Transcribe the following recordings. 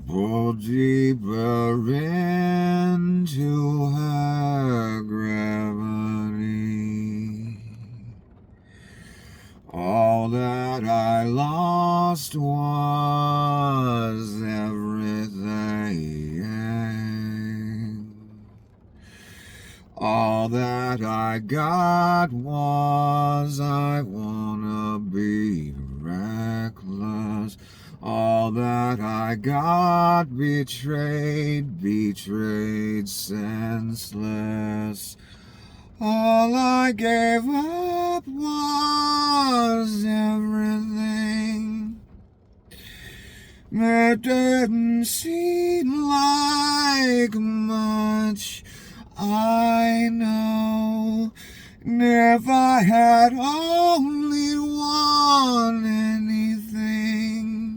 Pull deeper into her gravity. All that I lost was everything. All that I got was I wanna be reckless. All that I got betrayed senseless. All I gave up was everything. It didn't seem like much, I know. And if I had only won anything,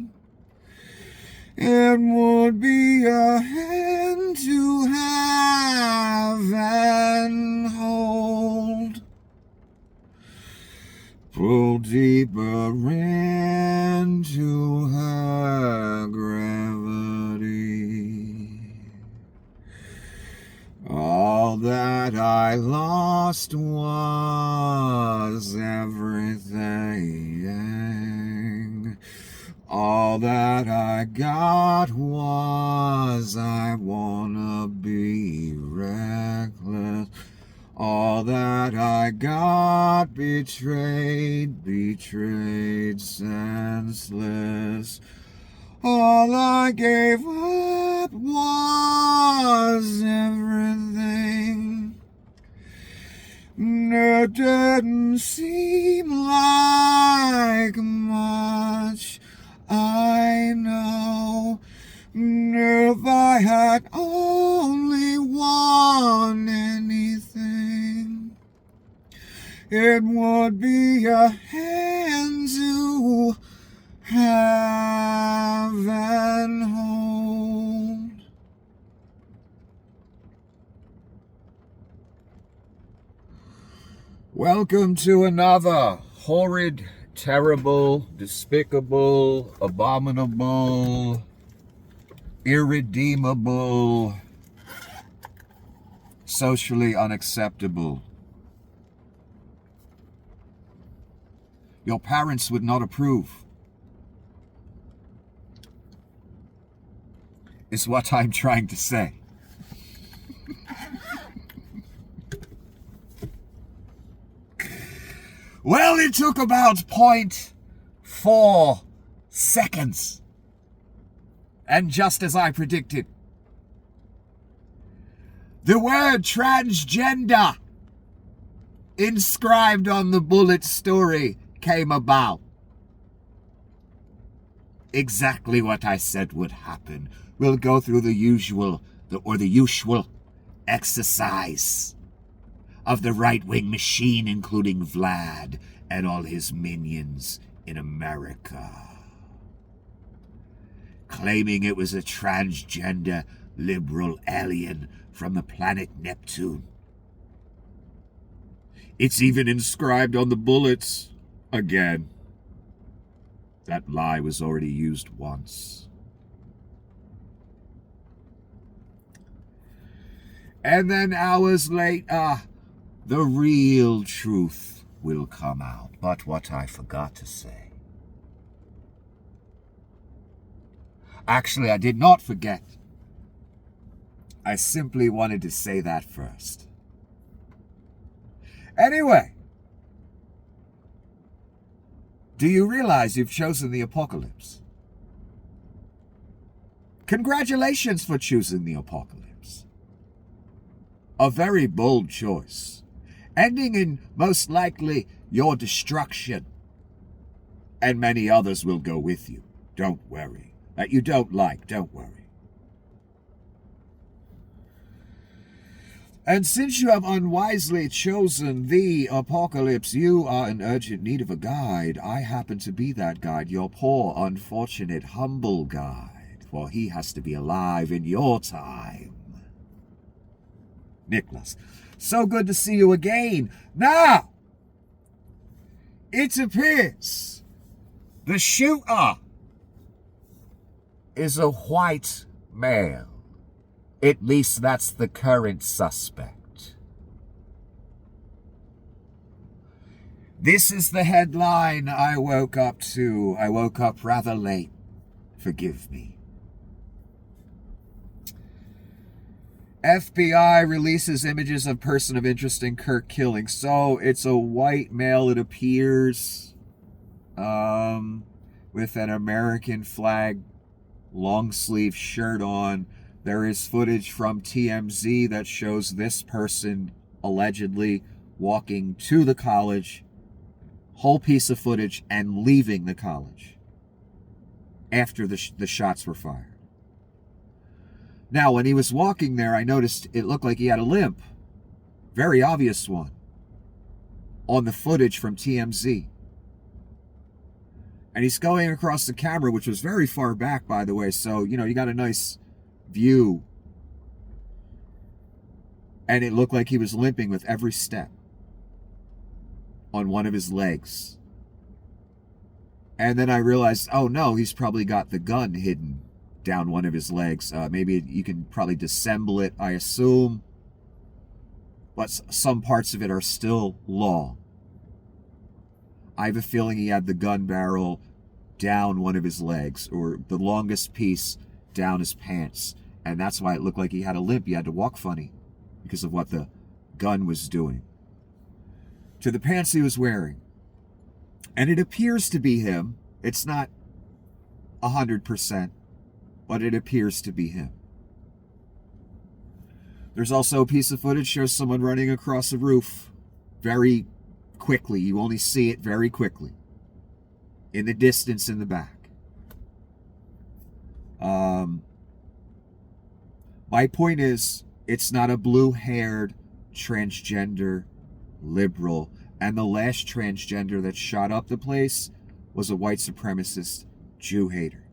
it would be a hand to have and hold. Pull deeper into her gravity. All that I lost was everything. All that I got was I wanna be reckless. All that I got betrayed senseless. All I gave up was everything. It didn't seem like much, I know. If I had only won anything, it would be a hand to have and hold. Welcome to another horrid, terrible, despicable, abominable, irredeemable, socially unacceptable. Your parents would not approve, is what I'm trying to say. Well, it took about 0.4 seconds. And just as I predicted, the word transgender inscribed on the bullet story came about. Exactly what I said would happen. We'll go through the usual exercise of the right-wing machine, including Vlad and all his minions in America, claiming it was a transgender liberal alien from the planet Neptune. It's even inscribed on the bullets. Again, that lie was already used once. And then hours later, the real truth will come out. But what I forgot to say. Actually, I did not forget. I simply wanted to say that first. Anyway, do you realize you've chosen the apocalypse? Congratulations for choosing the apocalypse. A very bold choice, ending in most likely your destruction. And many others will go with you. Don't worry. That you don't like, don't worry. And since you have unwisely chosen the apocalypse, you are in urgent need of a guide. I happen to be that guide, your poor, unfortunate, humble guide, for he has to be alive in your time. Nicholas, so good to see you again. Now, it appears the shooter is a white male. At least that's the current suspect. This is the headline I woke up to. I woke up rather late. Forgive me. FBI releases images of person of interest in Kirk killing. So it's a white male, it appears, with an American flag long sleeve shirt on. There is footage from TMZ that shows this person allegedly walking to the college, whole piece of footage, and leaving the college after the shots were fired. Now, when he was walking there, I noticed it looked like he had a limp. Very obvious one. On the footage from TMZ. And he's going across the camera, which was very far back, by the way. So, you got a nice view. And it looked like he was limping with every step on one of his legs. And then I realized, oh no, he's probably got the gun hidden down one of his legs. Maybe you can probably disassemble it, I assume. But some parts of it are still long. I have a feeling he had the gun barrel down one of his legs, or the longest piece down his pants. And that's why it looked like he had a limp. He had to walk funny because of what the gun was doing to the pants he was wearing. And it appears to be him. It's not 100%. But it appears to be him. There's also a piece of footage shows someone running across a roof very quickly. You only see it very quickly. In the distance in the back. My point is, it's not a blue-haired transgender liberal. And the last transgender that shot up the place was a white supremacist Jew hater.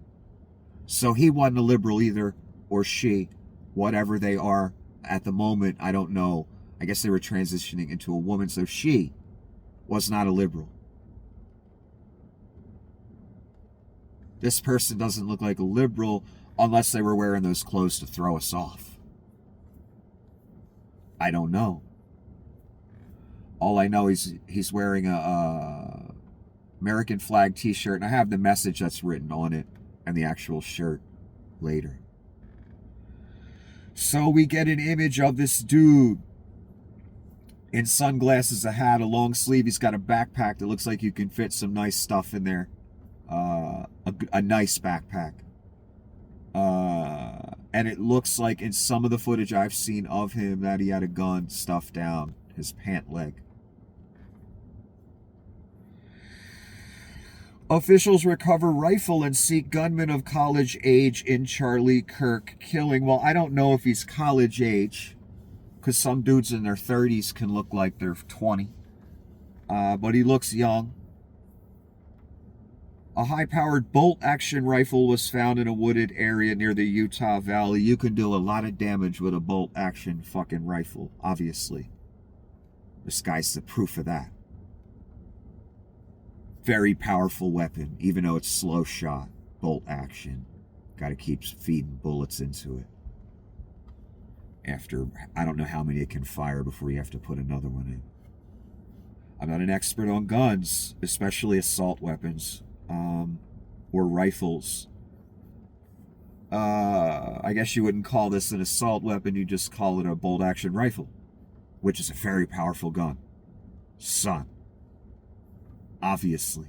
So he wasn't a liberal either, or she, whatever they are at the moment, I don't know. I guess they were transitioning into a woman, so she was not a liberal. This person doesn't look like a liberal unless they were wearing those clothes to throw us off. I don't know. All I know is he's wearing a American flag t-shirt, and I have the message that's written on it and the actual shirt later. So we get an image of this dude in sunglasses, a hat, a long sleeve. He's got a backpack that looks like you can fit some nice stuff in there. A nice backpack. And it looks like in some of the footage I've seen of him that he had a gun stuffed down his pant leg. Officials recover rifle and seek gunman of college age in Charlie Kirk killing. Well, I don't know if he's college age, because some dudes in their 30s can look like they're 20. But he looks young. A high-powered bolt-action rifle was found in a wooded area near the Utah Valley. You can do a lot of damage with a bolt-action fucking rifle, obviously. This guy's the proof of that. Very powerful weapon, even though it's slow shot, bolt action. Got to keep feeding bullets into it. After, I don't know how many it can fire before you have to put another one in. I'm not an expert on guns, especially assault weapons, or rifles. I guess you wouldn't call this an assault weapon, you just call it a bolt action rifle, which is a very powerful gun. Son. Obviously.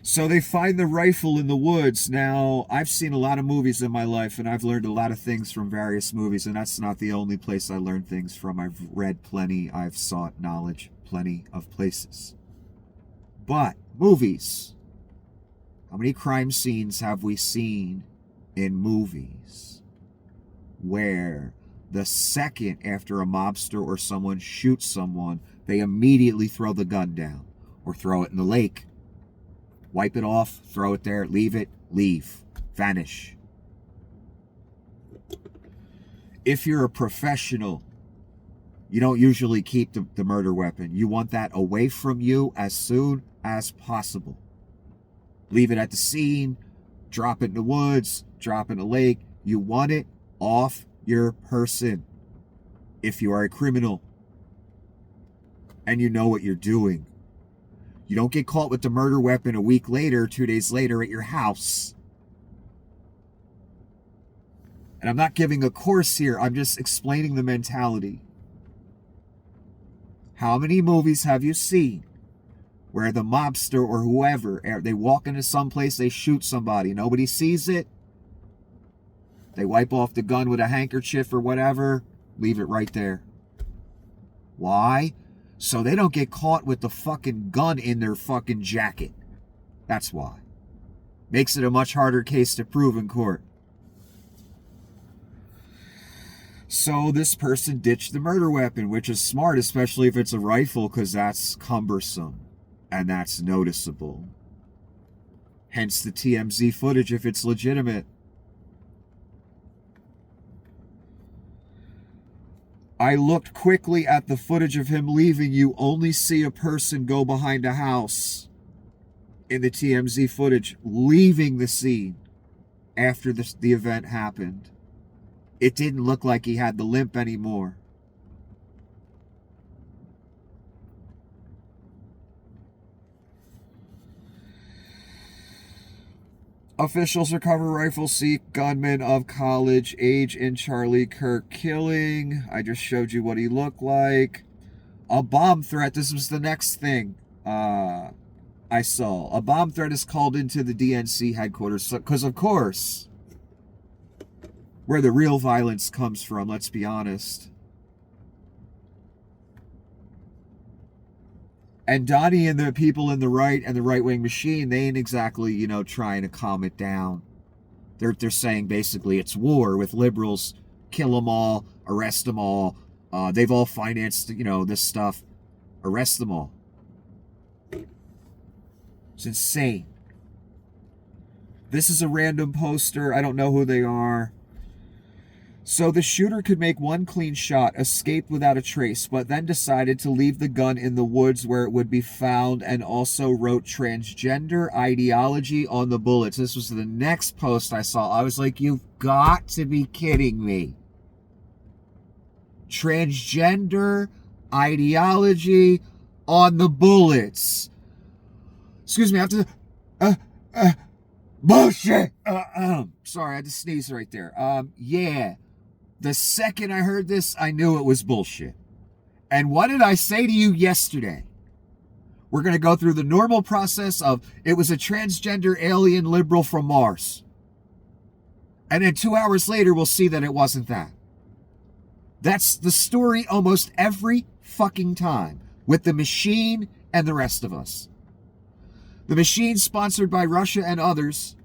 So they find the rifle in the woods. Now, I've seen a lot of movies in my life, and I've learned a lot of things from various movies, and that's not the only place I learned things from. I've read plenty. I've sought knowledge plenty of places. But, movies. How many crime scenes have we seen in movies where the second after a mobster or someone shoots someone, they immediately throw the gun down or throw it in the lake? Wipe it off, throw it there, leave it, leave, vanish. If you're a professional, you don't usually keep the murder weapon. You want that away from you as soon as possible. Leave it at the scene, drop it in the woods, drop it in the lake. You want it off your person if you are a criminal and you know what you're doing. You don't get caught with the murder weapon a week later, 2 days later at your house. And I'm not giving a course here, I'm just explaining the mentality. How many movies have you seen where the mobster or whoever, they walk into someplace, they shoot somebody, nobody sees it, they wipe off the gun with a handkerchief or whatever, leave it right there. Why? So they don't get caught with the fucking gun in their fucking jacket. That's why. Makes it a much harder case to prove in court. So this person ditched the murder weapon, which is smart, especially if it's a rifle, because that's cumbersome and that's noticeable. Hence the TMZ footage if it's legitimate. I looked quickly at the footage of him leaving. You only see a person go behind a house in the TMZ footage, leaving the scene after the event happened. It didn't look like he had the limp anymore. Officials recover rifle, seek gunman of college age in Charlie Kirk killing. I just showed you what he looked like. A bomb threat. This was the next thing I saw. A bomb threat is called into the DNC headquarters. Because, of course, where the real violence comes from, let's be honest. And Donnie and the people in the right and the right-wing machine, they ain't exactly, trying to calm it down. They're saying basically it's war with liberals. Kill them all, arrest them all. They've all financed, this stuff. Arrest them all. It's insane. This is a random poster. I don't know who they are. So the shooter could make one clean shot, escape without a trace, but then decided to leave the gun in the woods where it would be found, and also wrote transgender ideology on the bullets. This was the next post I saw. I was like, you've got to be kidding me. Transgender ideology on the bullets. Excuse me, I have to... bullshit! Sorry, I had to sneeze right there. Yeah. The second I heard this, I knew it was bullshit. And what did I say to you yesterday? We're going to go through the normal process of it was a transgender alien liberal from Mars. And then 2 hours later, we'll see that it wasn't that. That's the story almost every fucking time with the machine and the rest of us. The machine, sponsored by Russia and others,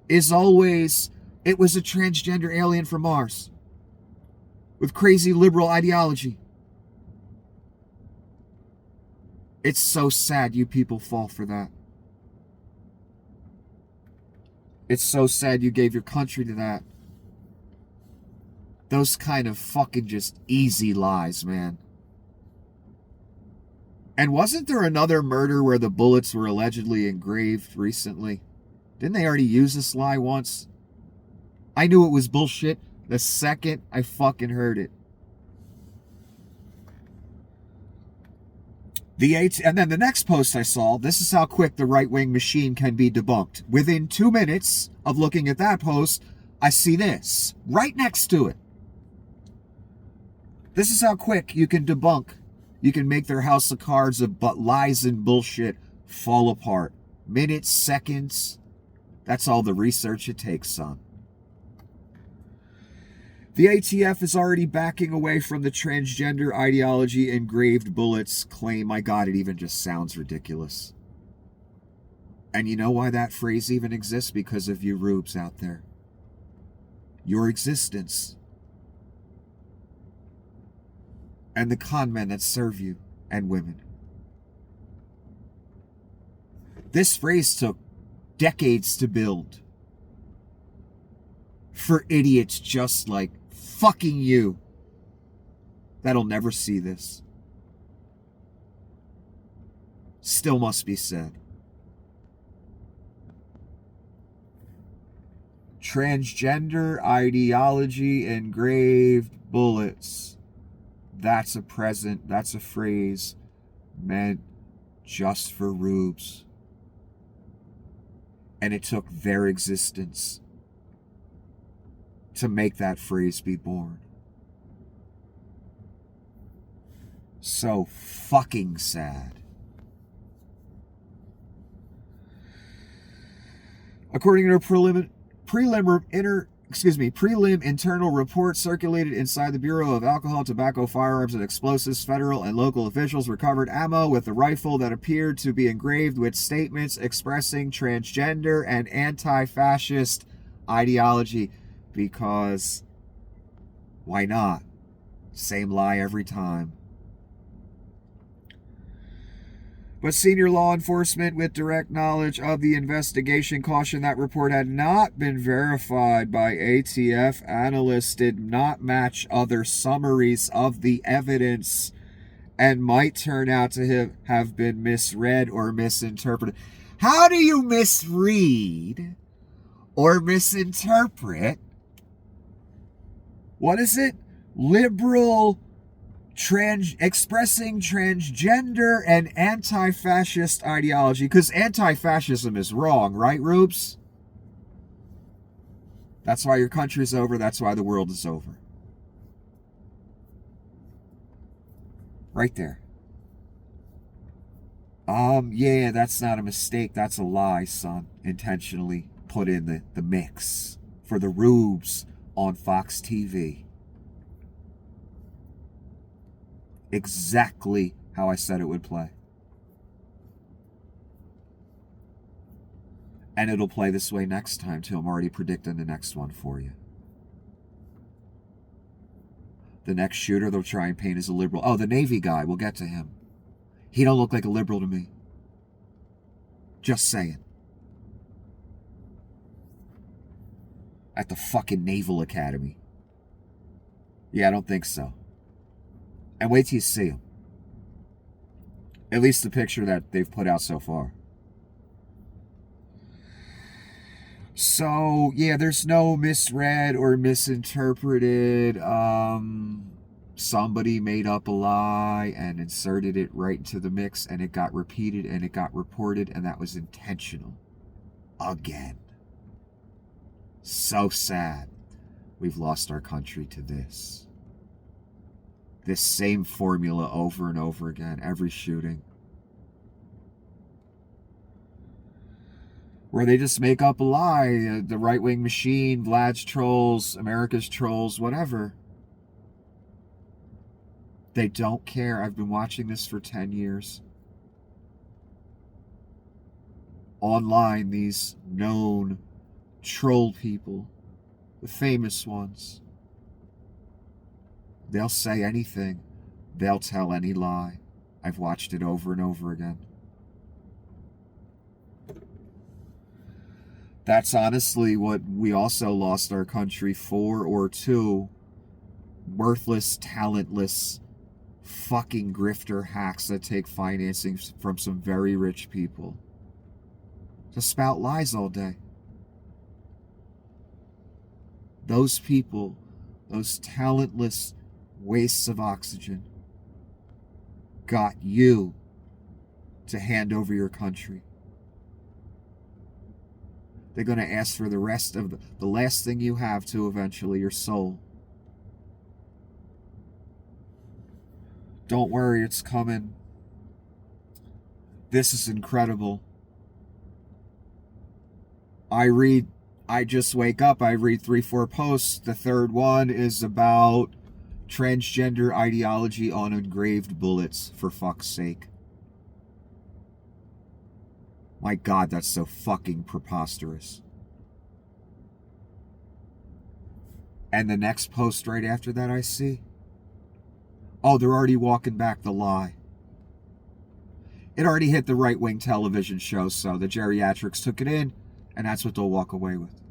is always, it was a transgender alien from Mars with crazy liberal ideology. It's so sad you people fall for that. It's so sad you gave your country to that. Those kind of fucking just easy lies, man. And wasn't there another murder where the bullets were allegedly engraved recently? Didn't they already use this lie once? I knew it was bullshit the second I fucking heard it. And then the next post I saw, this is how quick the right-wing machine can be debunked. Within 2 minutes of looking at that post, I see this right next to it. This is how quick you can debunk. You can make their house of cards of lies and bullshit fall apart. Minutes, seconds. That's all the research it takes, son. The ATF is already backing away from the transgender ideology engraved bullets claim. My God, it even just sounds ridiculous. And you know why that phrase even exists? Because of you rubes out there. Your existence. And the con men that serve you and women. This phrase took decades to build. For idiots just like fucking you that'll never see this. Still must be said. transgender ideology engraved bullets. That's a present, that's a phrase meant just for rubes. And it took their existence to make that phrase be born. So fucking sad. According to a prelim internal report circulated inside the Bureau of Alcohol, Tobacco, Firearms, and Explosives, federal and local officials recovered ammo with a rifle that appeared to be engraved with statements expressing transgender and anti-fascist ideology. Because why not? Same lie every time. But senior law enforcement with direct knowledge of the investigation cautioned that report had not been verified by ATF. Analysts did not match other summaries of the evidence and might turn out to have been misread or misinterpreted. How do you misread or misinterpret? What is it? Liberal expressing transgender and anti-fascist ideology. Because anti-fascism is wrong, right, Rubes? That's why your country's over. That's why the world is over. Right there. Yeah, that's not a mistake. That's a lie, son. Intentionally put in the mix for the rubes on Fox TV. Exactly how I said it would play. And it'll play this way next time, too. I'm already predicting the next one for you. The next shooter they'll try and paint as a liberal. Oh, the Navy guy. We'll get to him. He don't look like a liberal to me. Just saying. At the fucking Naval Academy. Yeah, I don't think so. And wait till you see him. At least the picture that they've put out so far. So, yeah, there's no misread or misinterpreted. Somebody made up a lie and inserted it right into the mix, and it got repeated and it got reported, and that was intentional. Again. So sad. We've lost our country to this. This same formula over and over again, every shooting. Where they just make up a lie. The right-wing machine, Vlad's trolls, America's trolls, whatever. They don't care. I've been watching this for 10 years. Online, these known troll people, the famous ones, they'll say anything. They'll tell any lie. I've watched it over and over again. That's honestly what we also lost our country for or to. Worthless, talentless, fucking grifter hacks that take financing from some very rich people to spout lies all day. Those people, those talentless wastes of oxygen, got you to hand over your country. They're going to ask for the rest of the last thing you have to eventually, your soul. Don't worry, it's coming. This is incredible. I just wake up, I read 3-4 posts. The third one is about transgender ideology on engraved bullets, for fuck's sake. My God, that's so fucking preposterous. And the next post right after that I see, oh, they're already walking back the lie. It already hit the right-wing television show, so the geriatrics took it in, and that's what they'll walk away with.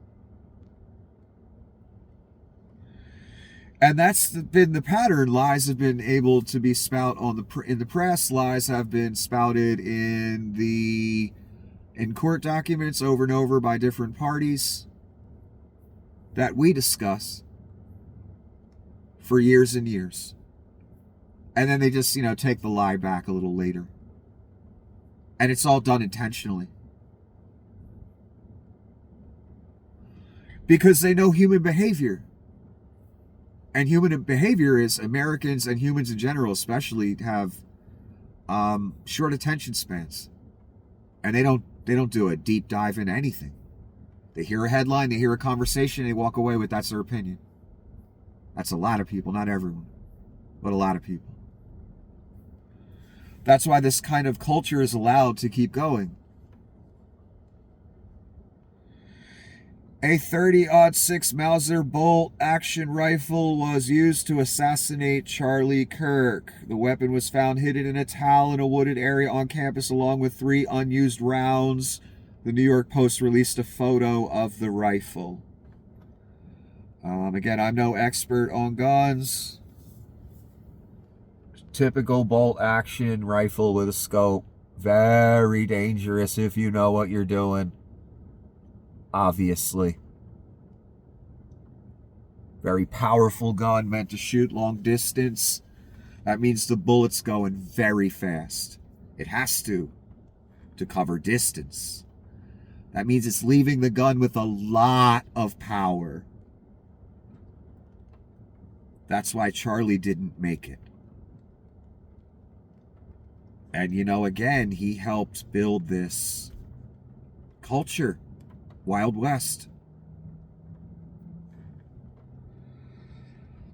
And that's been the pattern. Lies have been able to be spouted in the press. Lies have been spouted in court documents over and over by different parties. that we discuss for years and years. And then they just, take the lie back a little later. And it's all done intentionally. Because they know human behavior. And human behavior is Americans and humans in general especially have short attention spans. And they don't do a deep dive into anything. They hear a headline, they hear a conversation, they walk away with that's their opinion. That's a lot of people, not everyone, but a lot of people. That's why this kind of culture is allowed to keep going. A 30-06 Mauser bolt action rifle was used to assassinate Charlie Kirk. The weapon was found hidden in a towel in a wooded area on campus along with 3 unused rounds. The New York Post released a photo of the rifle. Again, I'm no expert on guns. Typical bolt action rifle with a scope. Very dangerous if you know what you're doing. Obviously. Very powerful gun meant to shoot long distance. That means the bullet's going very fast. It has to cover distance. That means it's leaving the gun with a lot of power. That's why Charlie didn't make it. And again, he helped build this culture. Wild West.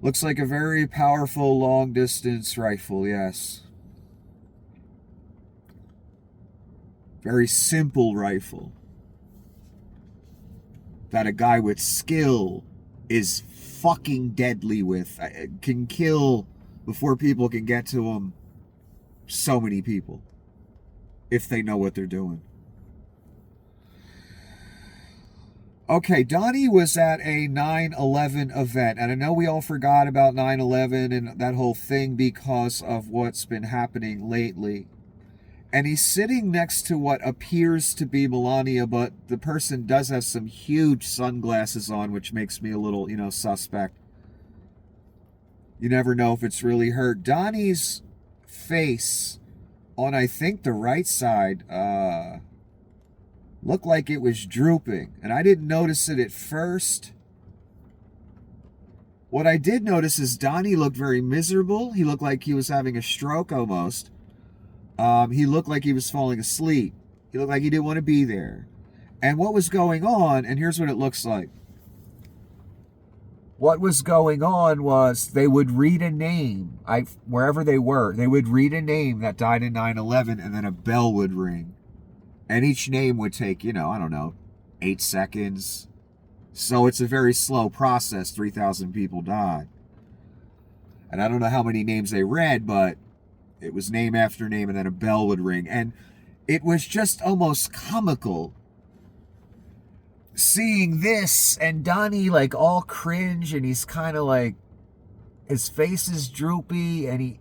Looks like a very powerful long-distance rifle, yes. Very simple rifle. That a guy with skill is fucking deadly with. Can kill before people can get to him. So many people. If they know what they're doing. Okay, Donnie was at a 9/11 event, and I know we all forgot about 9/11 and that whole thing because of what's been happening lately. And he's sitting next to what appears to be Melania, but the person does have some huge sunglasses on, which makes me a little, suspect. You never know if it's really her. Donnie's face on, I think, the right side, looked like it was drooping, and I didn't notice it at first. What I did notice is Donnie looked very miserable. He looked like he was having a stroke almost. He looked like he was falling asleep. He looked like he didn't want to be there. And what was going on, and here's what it looks like. What was going on was they would read a name, wherever they were, they would read a name that died in 9/11, and then a bell would ring. And each name would take, 8 seconds. So it's a very slow process. 3,000 people died. And I don't know how many names they read, but it was name after name, and then a bell would ring. And it was just almost comical seeing this, and Donnie all cringe, and he's kind of his face is droopy, and he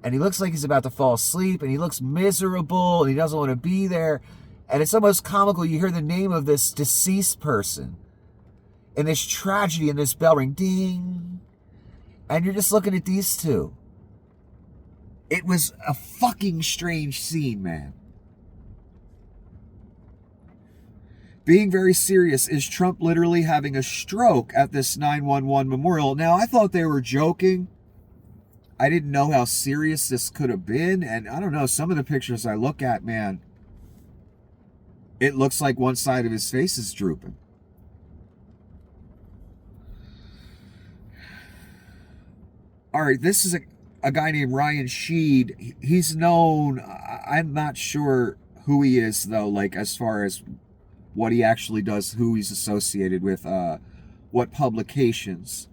looks like he's about to fall asleep, and he looks miserable, and he doesn't want to be there. And it's almost comical. You hear the name of this deceased person, and this tragedy, and this bell ring, ding, and you're just looking at these two. It was a fucking strange scene, man. Being very serious, is Trump literally having a stroke at this 9/11 memorial? Now, I thought they were joking. I didn't know how serious this could have been. And I don't know, some of the pictures I look at, man, it looks like one side of his face is drooping. All right, this is a guy named Ryan Sheed. He's known, I'm not sure who he is, though, as far as what he actually does, who he's associated with, what publications.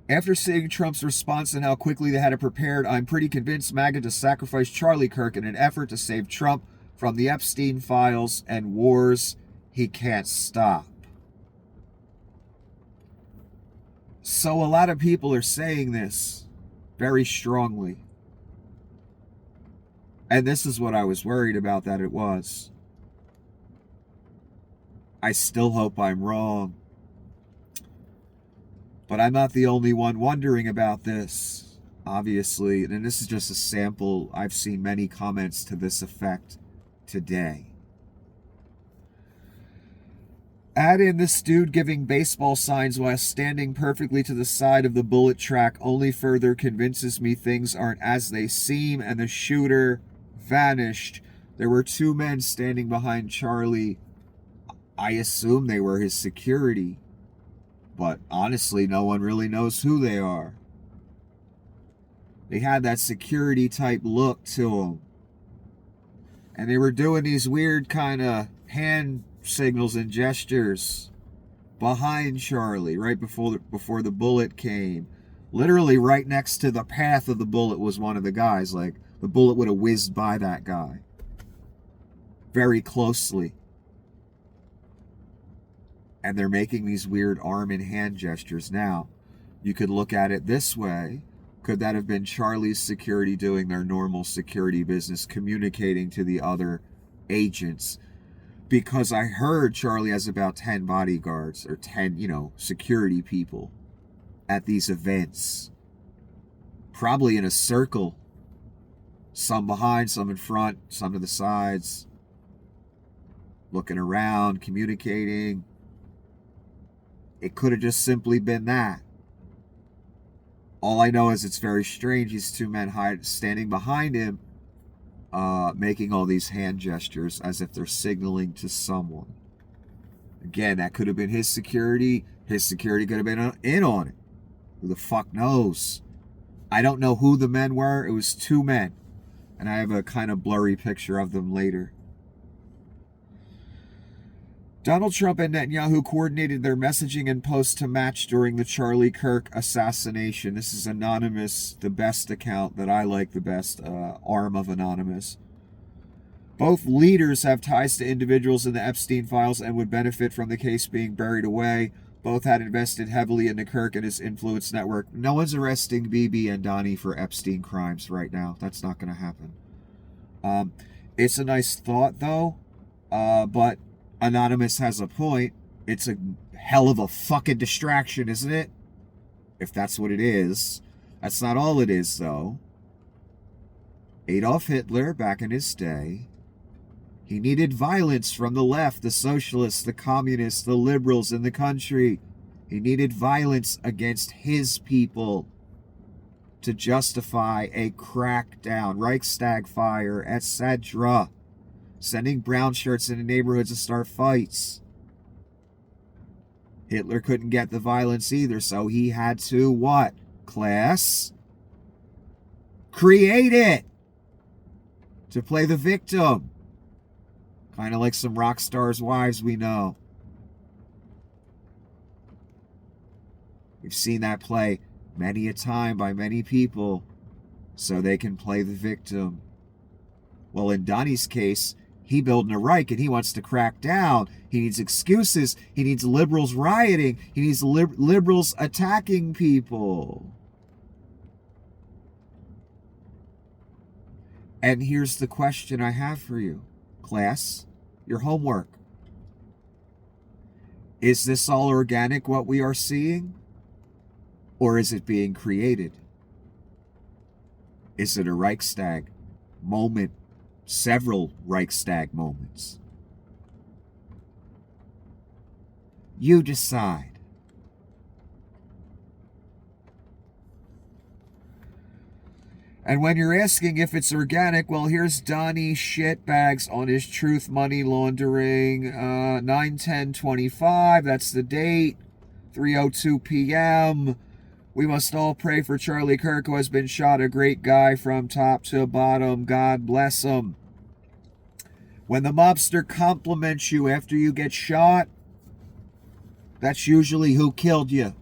After seeing Trump's response and how quickly they had it prepared, I'm pretty convinced MAGA just sacrificed Charlie Kirk in an effort to save Trump from the Epstein files and wars he can't stop. So a lot of people are saying this very strongly. And this is what I was worried about that it was. I still hope I'm wrong. But I'm not the only one wondering about this, obviously. And this is just a sample. I've seen many comments to this effect today. Add in this dude giving baseball signs while standing perfectly to the side of the bullet track only further convinces me things aren't as they seem, and the shooter vanished. There were two men standing behind Charlie. I assume they were his security, but honestly, no one really knows who they are. They had that security type look to them, and they were doing these weird kind of hand signals and gestures behind Charlie right before the bullet came. Literally right next to the path of the bullet was one of the guys. Like, the bullet would have whizzed by that guy very closely. And they're making these weird arm and hand gestures. Now, you could look at it this way. Could that have been Charlie's security doing their normal security business, communicating to the other agents? Because I heard Charlie has about 10 bodyguards or 10, security people at these events. Probably in a circle. Some behind, some in front, some to the sides. Looking around, communicating. It could have just simply been that. All I know is it's very strange. These two men standing behind him, making all these hand gestures as if they're signaling to someone. Again, that could have been his security. His security could have been in on it. Who the fuck knows? I don't know who the men were. It was two men. And I have a kind of blurry picture of them later. Donald Trump and Netanyahu coordinated their messaging and posts to match during the Charlie Kirk assassination. This is Anonymous, the best account that I like the best, arm of Anonymous. Both leaders have ties to individuals in the Epstein files and would benefit from the case being buried away. Both had invested heavily into Kirk and his influence network. No one's arresting Bibi and Donnie for Epstein crimes right now. That's not going to happen. It's a nice thought, though, but Anonymous has a point. It's a hell of a fucking distraction, isn't it? If that's what it is. That's not all it is, though. Adolf Hitler, back in his day, he needed violence from the left, the socialists, the communists, the liberals in the country. He needed violence against his people to justify a crackdown, Reichstag fire, etc. Sending brown shirts into neighborhoods to start fights. Hitler couldn't get the violence either, so he had to what? Class? Create it! To play the victim. Kind of like some rock stars' wives we know. We've seen that play many a time by many people so they can play the victim. Well, in Donnie's case, he building a Reich and he wants to crack down. He needs excuses. He needs liberals rioting. He needs liberals attacking people. And here's the question I have for you, class. Your homework. Is this all organic, what we are seeing? Or is it being created? Is it a Reichstag moment? Several Reichstag moments. You decide. And when you're asking if it's organic, well, here's Donnie Shitbags on his truth money laundering. 9/10/25, that's the date. 3:02 p.m. We must all pray for Charlie Kirk, who has been shot. A great guy from top to bottom. God bless him. When the mobster compliments you after you get shot, that's usually who killed you.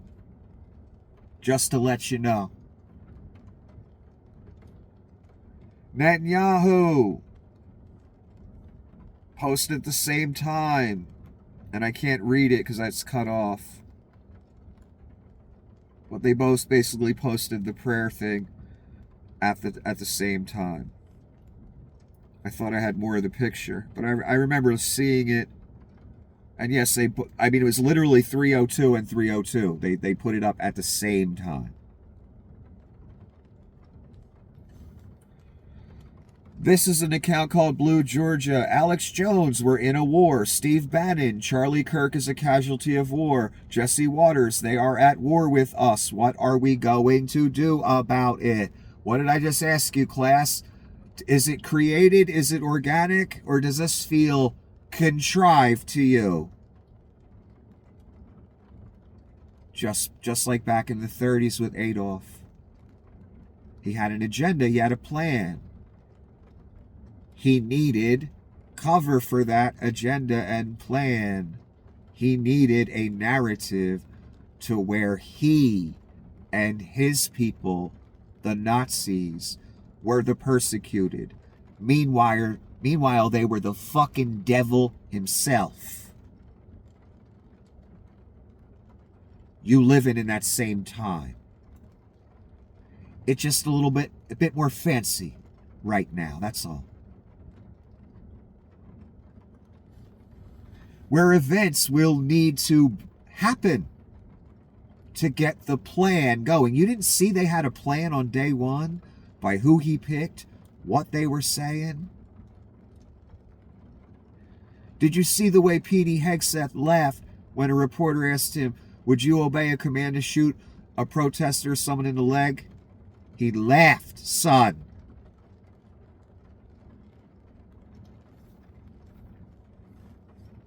Just to let you know. Netanyahu posted at the same time, and I can't read it because it's cut off. But they both basically posted the prayer thing at the same time. I thought I had more of the picture, but I remember seeing it And yes, they put, I mean, it was literally 302 and 302. They put it up at the same time. This is an account called Blue Georgia. Alex Jones, we're in a war. Steve Bannon, Charlie Kirk is a casualty of war. Jesse Waters, they are at war with us. What are we going to do about it? What did I just ask you, class? Is it created? Is it organic? Or does this feel contrived to you? Just like back in the 30s with Adolf. He had an agenda. He had a plan. He needed cover for that agenda and plan. He needed a narrative to where he and his people, the Nazis, were the persecuted. Meanwhile, they were the fucking devil himself. You living in that same time. It's just a bit more fancy right now, that's all. Where events will need to happen to get the plan going. You didn't see they had a plan on day one by who he picked, what they were saying? Did you see the way Petey Hegseth laughed when a reporter asked him, would you obey a command to shoot a protester or someone in the leg? He laughed, son.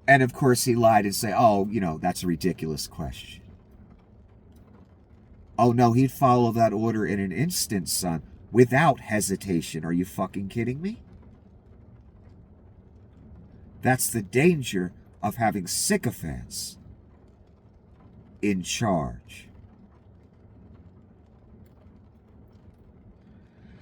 And of course he lied and said, oh, that's a ridiculous question. Oh no, he'd follow that order in an instant, son, without hesitation. Are you fucking kidding me? That's the danger of having sycophants in charge.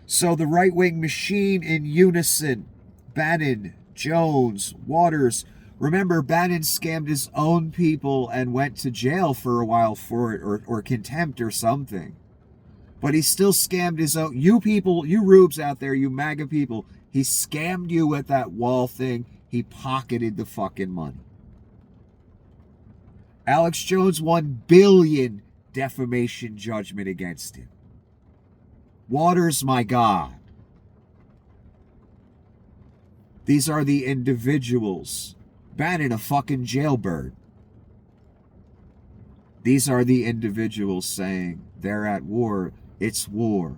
So the right-wing machine in unison, Bannon, Jones, Waters. Remember, Bannon scammed his own people and went to jail for a while for it, or contempt or something. But he still scammed his own. You people, you rubes out there, you MAGA people, he scammed you with that wall thing. He pocketed the fucking money. Alex Jones, $1 billion defamation judgment against him. Waters, my God. These are the individuals. Bannon, a fucking jailbird. These are the individuals saying they're at war. It's war.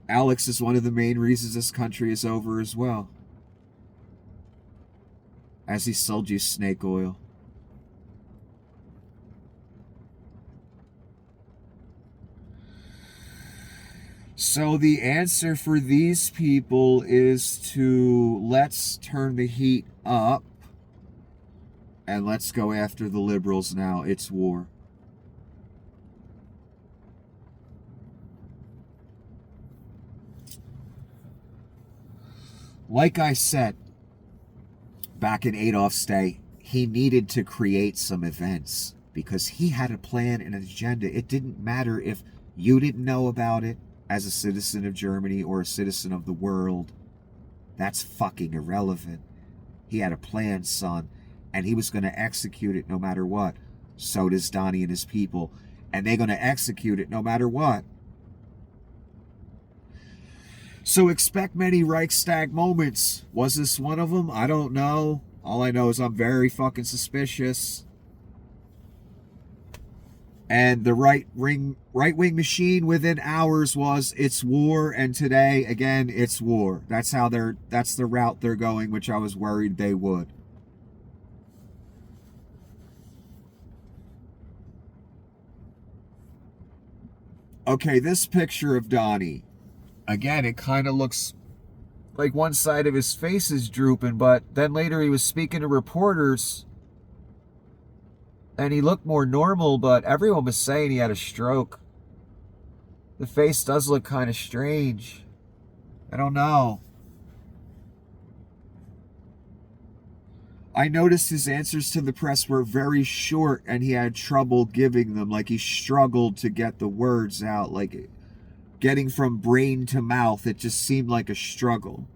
Alex is one of the main reasons this country is over as well. As he sold you snake oil. So the answer for these people is to let's turn the heat up and let's go after the liberals now. It's war. Like I said, back in Adolf's day, he needed to create some events because he had a plan and an agenda. It didn't matter if you didn't know about it as a citizen of Germany or a citizen of the world. That's fucking irrelevant. He had a plan, son, and he was going to execute it no matter what. So does Donnie and his people, and they're going to execute it no matter what. So expect many Reichstag moments. Was this one of them? I don't know. All I know is I'm very fucking suspicious. And the right-wing machine within hours was it's war, and today again it's war. That's the route they're going, which I was worried they would. Okay, this picture of Donnie. Again, it kind of looks like one side of his face is drooping, but then later he was speaking to reporters and he looked more normal, but everyone was saying he had a stroke. The face does look kind of strange. I don't know. I noticed his answers to the press were very short and he had trouble giving them. Like he struggled to get the words out. Like getting from brain to mouth, it just seemed like a struggle.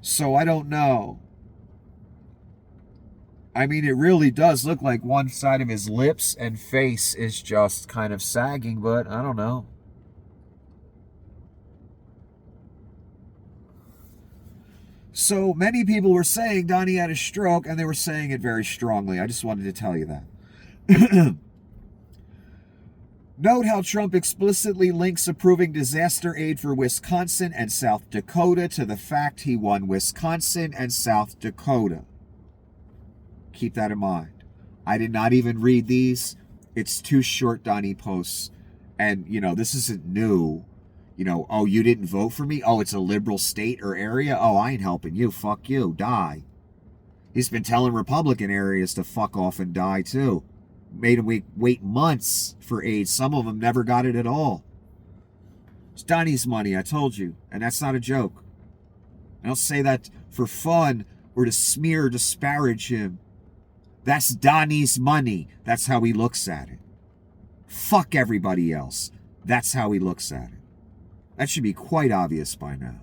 So I don't know. I mean, it really does look like one side of his lips and face is just kind of sagging, but I don't know. So many people were saying Donnie had a stroke, and they were saying it very strongly. I just wanted to tell you that. Note how Trump explicitly links approving disaster aid for Wisconsin and South Dakota to the fact he won Wisconsin and South Dakota. Keep that in mind. I did not even read these. It's 2 short Donnie posts. And, this isn't new. Oh, you didn't vote for me? Oh, it's a liberal state or area? Oh, I ain't helping you. Fuck you. Die. He's been telling Republican areas to fuck off and die, too. Made them wait months for aid. Some of them never got it at all. It's Donnie's money, I told you. And that's not a joke. I don't say that for fun or to smear or disparage him. That's Donnie's money. That's how he looks at it. Fuck everybody else. That's how he looks at it. That should be quite obvious by now.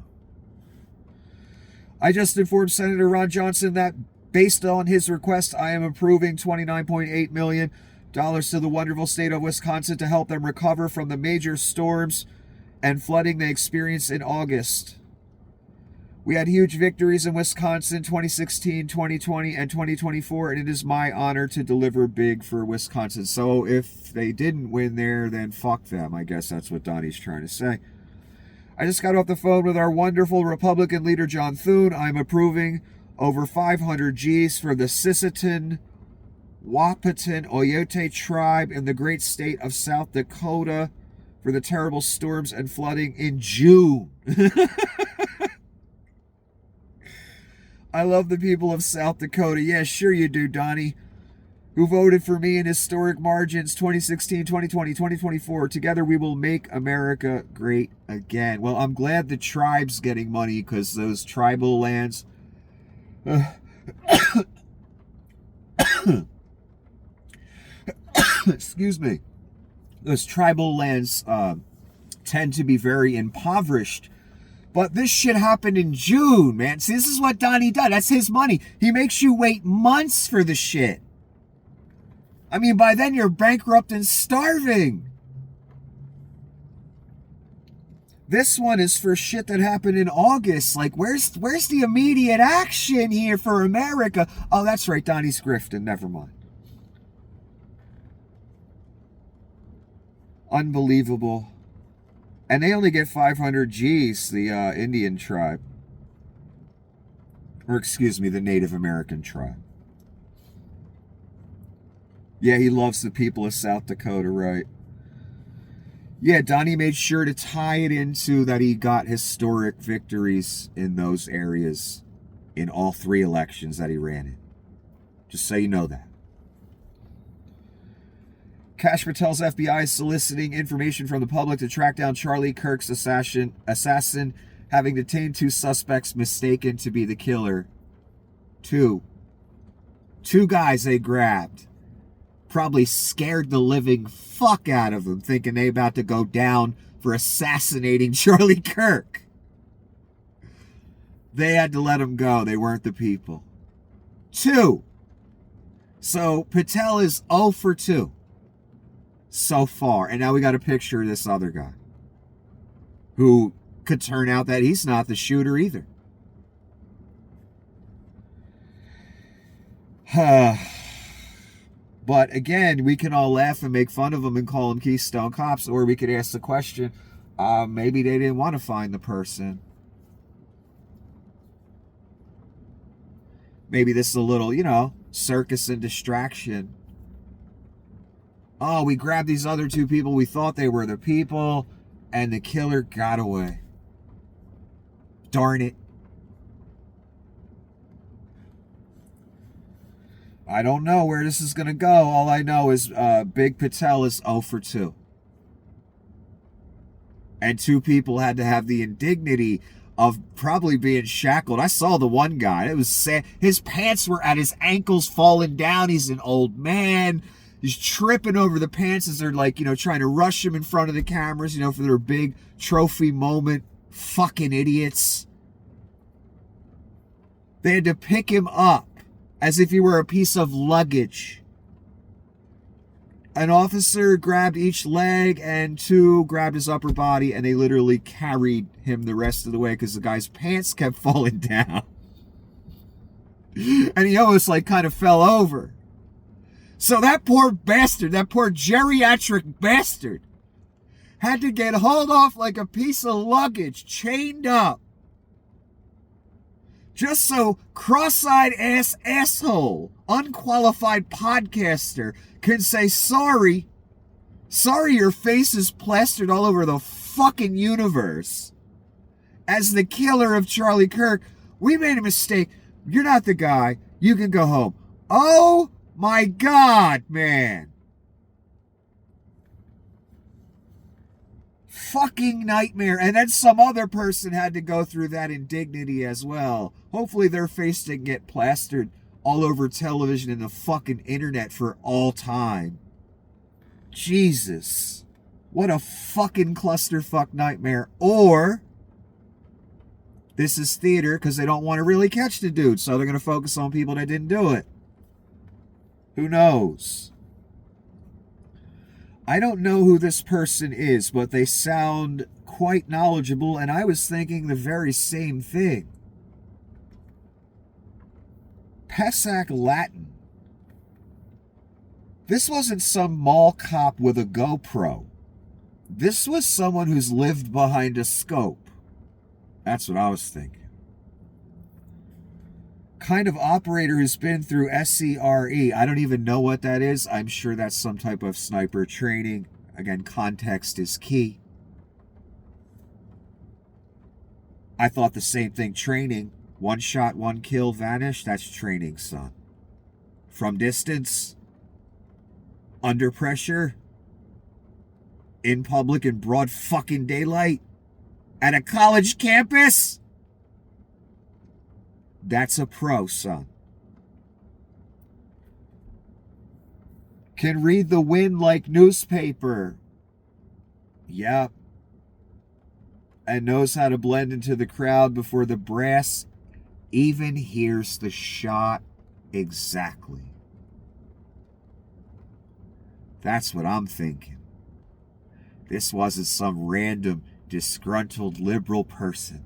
I just informed Senator Ron Johnson that based on his request, I am approving $29.8 million to the wonderful state of Wisconsin to help them recover from the major storms and flooding they experienced in August. We had huge victories in Wisconsin 2016, 2020, and 2024, and it is my honor to deliver big for Wisconsin. So if they didn't win there, then fuck them. I guess that's what Donnie's trying to say. I just got off the phone with our wonderful Republican leader, John Thune. I'm approving over 500 Gs for the Sisseton Wahpeton Oyote tribe in the great state of South Dakota for the terrible storms and flooding in June. I love the people of South Dakota. Yeah, sure you do, Donnie. Who voted for me in historic margins 2016, 2020, 2024. Together we will make America great again. Well, I'm glad the tribe's getting money because those tribal lands... excuse me. Those tribal lands tend to be very impoverished. But this shit happened in June, man. See, this is what Donnie does. That's his money. He makes you wait months for the shit. I mean, by then you're bankrupt and starving. This one is for shit that happened in August. Like, where's the immediate action here for America? Oh, that's right, Donnie's grifting. Never mind. Unbelievable. And they only get 500 Gs, the Indian tribe. Or excuse me, the Native American tribe. Yeah, he loves the people of South Dakota, right? Yeah, Donnie made sure to tie it into that he got historic victories in those areas in all 3 elections that he ran in. Just so you know that. Kash Patel's FBI is soliciting information from the public to track down Charlie Kirk's assassin, having detained 2 suspects mistaken to be the killer. 2 guys they grabbed. Probably scared the living fuck out of them, thinking they about to go down for assassinating Charlie Kirk. They had to let him go. They weren't the people. 2. So Patel is 0 for 2 so far. And now we got a picture of this other guy who could turn out that he's not the shooter either. But again, we can all laugh and make fun of them and call them Keystone Cops, or we could ask the question, maybe they didn't want to find the person. Maybe this is a little, circus and distraction. Oh, we grabbed these other 2 people. We thought they were the people, and the killer got away. Darn it. I don't know where this is going to go. All I know is Big Patel is 0 for 2. And 2 people had to have the indignity of probably being shackled. I saw the one guy. It was sad. His pants were at his ankles falling down. He's an old man. He's tripping over the pants as they're trying to rush him in front of the cameras, for their big trophy moment. Fucking idiots. They had to pick him up as if he were a piece of luggage. An officer grabbed each leg and two grabbed his upper body, and they literally carried him the rest of the way because the guy's pants kept falling down. And he almost like kind of fell over. So that poor bastard, that poor geriatric bastard, had to get hauled off like a piece of luggage, chained up. Just so cross-eyed ass asshole, unqualified podcaster can say sorry. Sorry your face is plastered all over the fucking universe. As the killer of Charlie Kirk, we made a mistake. You're not the guy. You can go home. Oh my God, man. Fucking nightmare. And then some other person had to go through that indignity as well. Hopefully their face didn't get plastered all over television and the fucking internet for all time. Jesus. What a fucking clusterfuck nightmare. Or this is theater because they don't want to really catch the dude, so they're going to focus on people that didn't do it. Who knows? I don't know who this person is, but they sound quite knowledgeable, and I was thinking the very same thing. Pessac Latin. This wasn't some mall cop with a GoPro. This was someone who's lived behind a scope. That's what I was thinking. Kind of operator who's been through SCRE. I don't even know what that is. I'm sure that's some type of sniper training. Again, context is key. I thought the same thing. Training. One shot, one kill, vanish. That's training, son. From distance. Under pressure. In public in broad fucking daylight. At a college campus. That's a pro, son. Can read the wind like newspaper. Yep. And knows how to blend into the crowd before the brass even hears the shot exactly. That's what I'm thinking. This wasn't some random, disgruntled liberal person.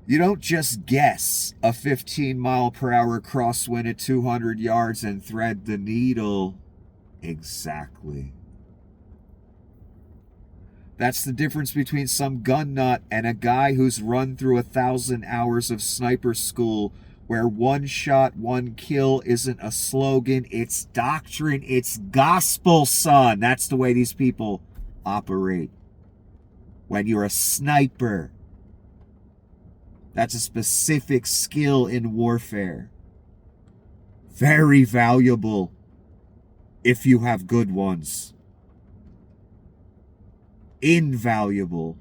You don't just guess a 15-mile-per-hour crosswind at 200 yards and thread the needle exactly. That's the difference between some gun nut and a guy who's run through 1,000 hours of sniper school where one shot, one kill isn't a slogan, it's doctrine, it's gospel, son. That's the way these people operate. When you're a sniper, that's a specific skill in warfare. Very valuable if you have good ones. Invaluable.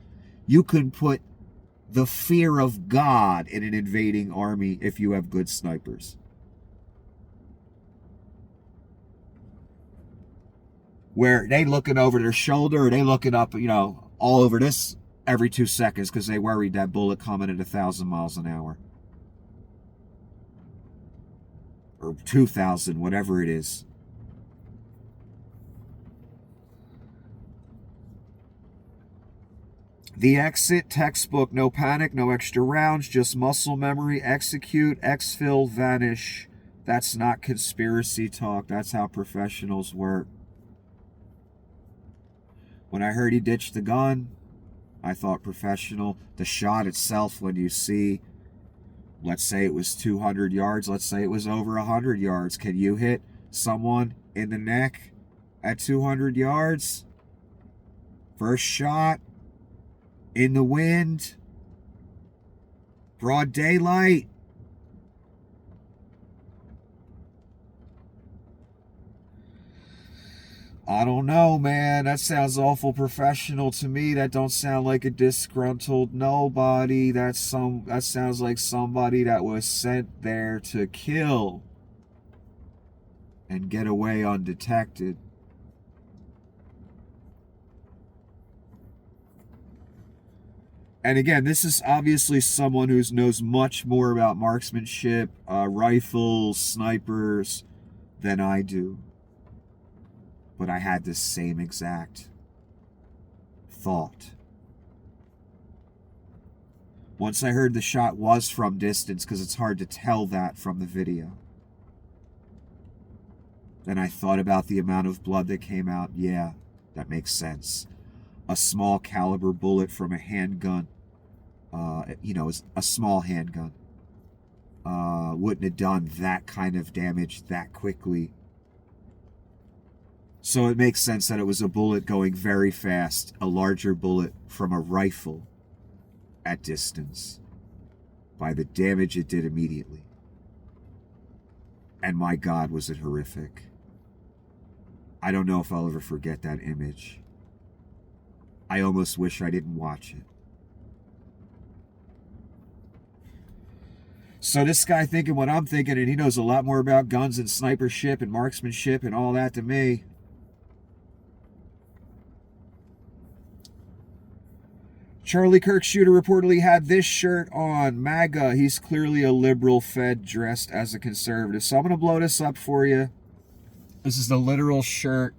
You can put the fear of God in an invading army if you have good snipers. Where they looking over their shoulder or they looking up, all over this every 2 seconds because they worried that bullet coming at 1,000 miles an hour. Or 2,000, whatever it is. The exit, textbook, no panic, no extra rounds, just muscle memory, execute, exfil, vanish. That's not conspiracy talk. That's how professionals work. When I heard he ditched the gun, I thought professional. The shot itself, when you see, let's say it was 200 yards, let's say it was over 100 yards. Can you hit someone in the neck at 200 yards? First shot, in the wind, broad daylight. I don't know, man. That sounds awful professional to me. That don't sound like a disgruntled nobody. That sounds like somebody that was sent there to kill and get away undetected. And again, this is obviously someone who knows much more about marksmanship, rifles, snipers than I do. But I had the same exact thought. Once I heard the shot was from distance, because it's hard to tell that from the video, then I thought about the amount of blood that came out. Yeah, that makes sense. A small caliber bullet from a handgun, a small handgun, wouldn't have done that kind of damage that quickly. So it makes sense that it was a bullet going very fast, a larger bullet from a rifle at distance, by the damage it did immediately. And my God, was it horrific. I don't know if I'll ever forget that image. I almost wish I didn't watch it. So this guy thinking what I'm thinking, and he knows a lot more about guns and snipership and marksmanship and all that than me. Charlie Kirk shooter reportedly had this shirt on. MAGA. He's clearly a liberal fed dressed as a conservative. So I'm going to blow this up for you. This is the literal shirt.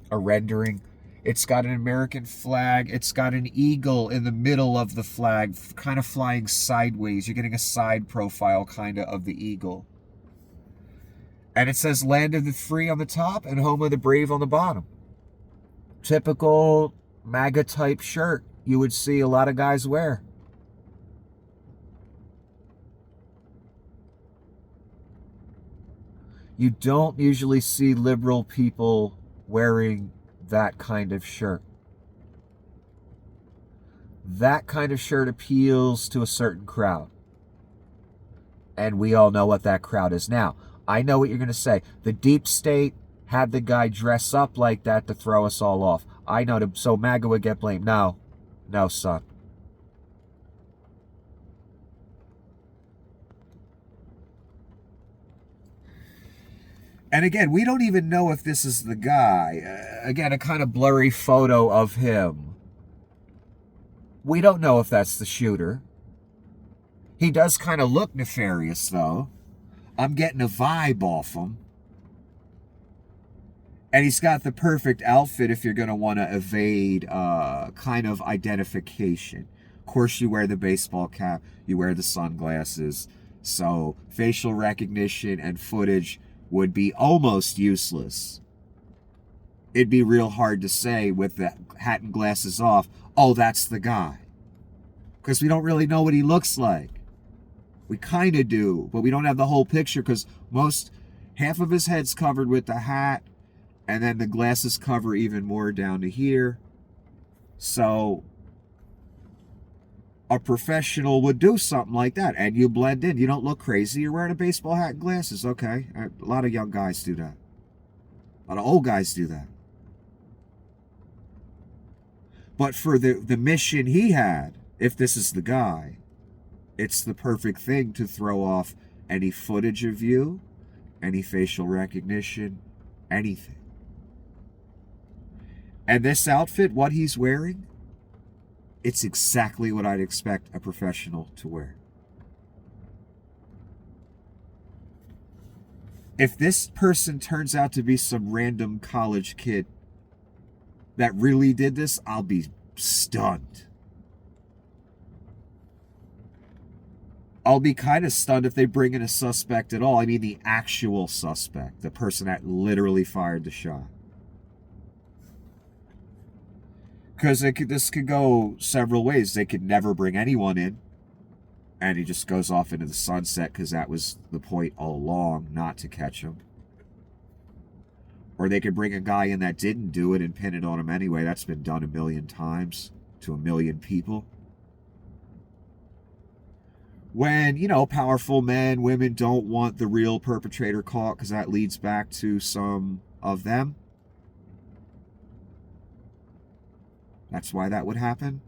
A rendering. It's got an American flag. It's got an eagle in the middle of the flag, kind of flying sideways. You're getting a side profile kind of the eagle. And it says Land of the Free on the top and Home of the Brave on the bottom. Typical MAGA type shirt you would see a lot of guys wear. You don't usually see liberal people wearing that kind of shirt. That kind of shirt appeals to a certain crowd. And we all know what that crowd is. Now, I know what you're going to say. The deep state had the guy dress up like that to throw us all off. I know, so MAGA would get blamed. No, son. And again, we don't even know if this is the guy. Again, a kind of blurry photo of him. We don't know if that's the shooter. He does kind of look nefarious, though. I'm getting a vibe off him. And he's got the perfect outfit if you're going to want to evade kind of identification. Of course, you wear the baseball cap, you wear the sunglasses. So facial recognition and footage would be almost useless. It'd be real hard to say with the hat and glasses off, oh, that's the guy. Because we don't really know what he looks like. We kind of do, but we don't have the whole picture because half of his head's covered with the hat. And then the glasses cover even more down to here. So a professional would do something like that. And you blend in. You don't look crazy. You're wearing a baseball hat and glasses. Okay. A lot of young guys do that. A lot of old guys do that. But for the mission he had, if this is the guy, it's the perfect thing to throw off any footage of you, any facial recognition, anything. And this outfit, what he's wearing, it's exactly what I'd expect a professional to wear. If this person turns out to be some random college kid that really did this, I'll be stunned. I'll be kind of stunned if they bring in a suspect at all. I mean, the actual suspect, the person that literally fired the shot. Because this could go several ways. They could never bring anyone in. And he just goes off into the sunset because that was the point all along, not to catch him. Or they could bring a guy in that didn't do it and pin it on him anyway. That's been done 1,000,000 times to 1,000,000 people. When, powerful men, women don't want the real perpetrator caught because that leads back to some of them. That's why that would happen.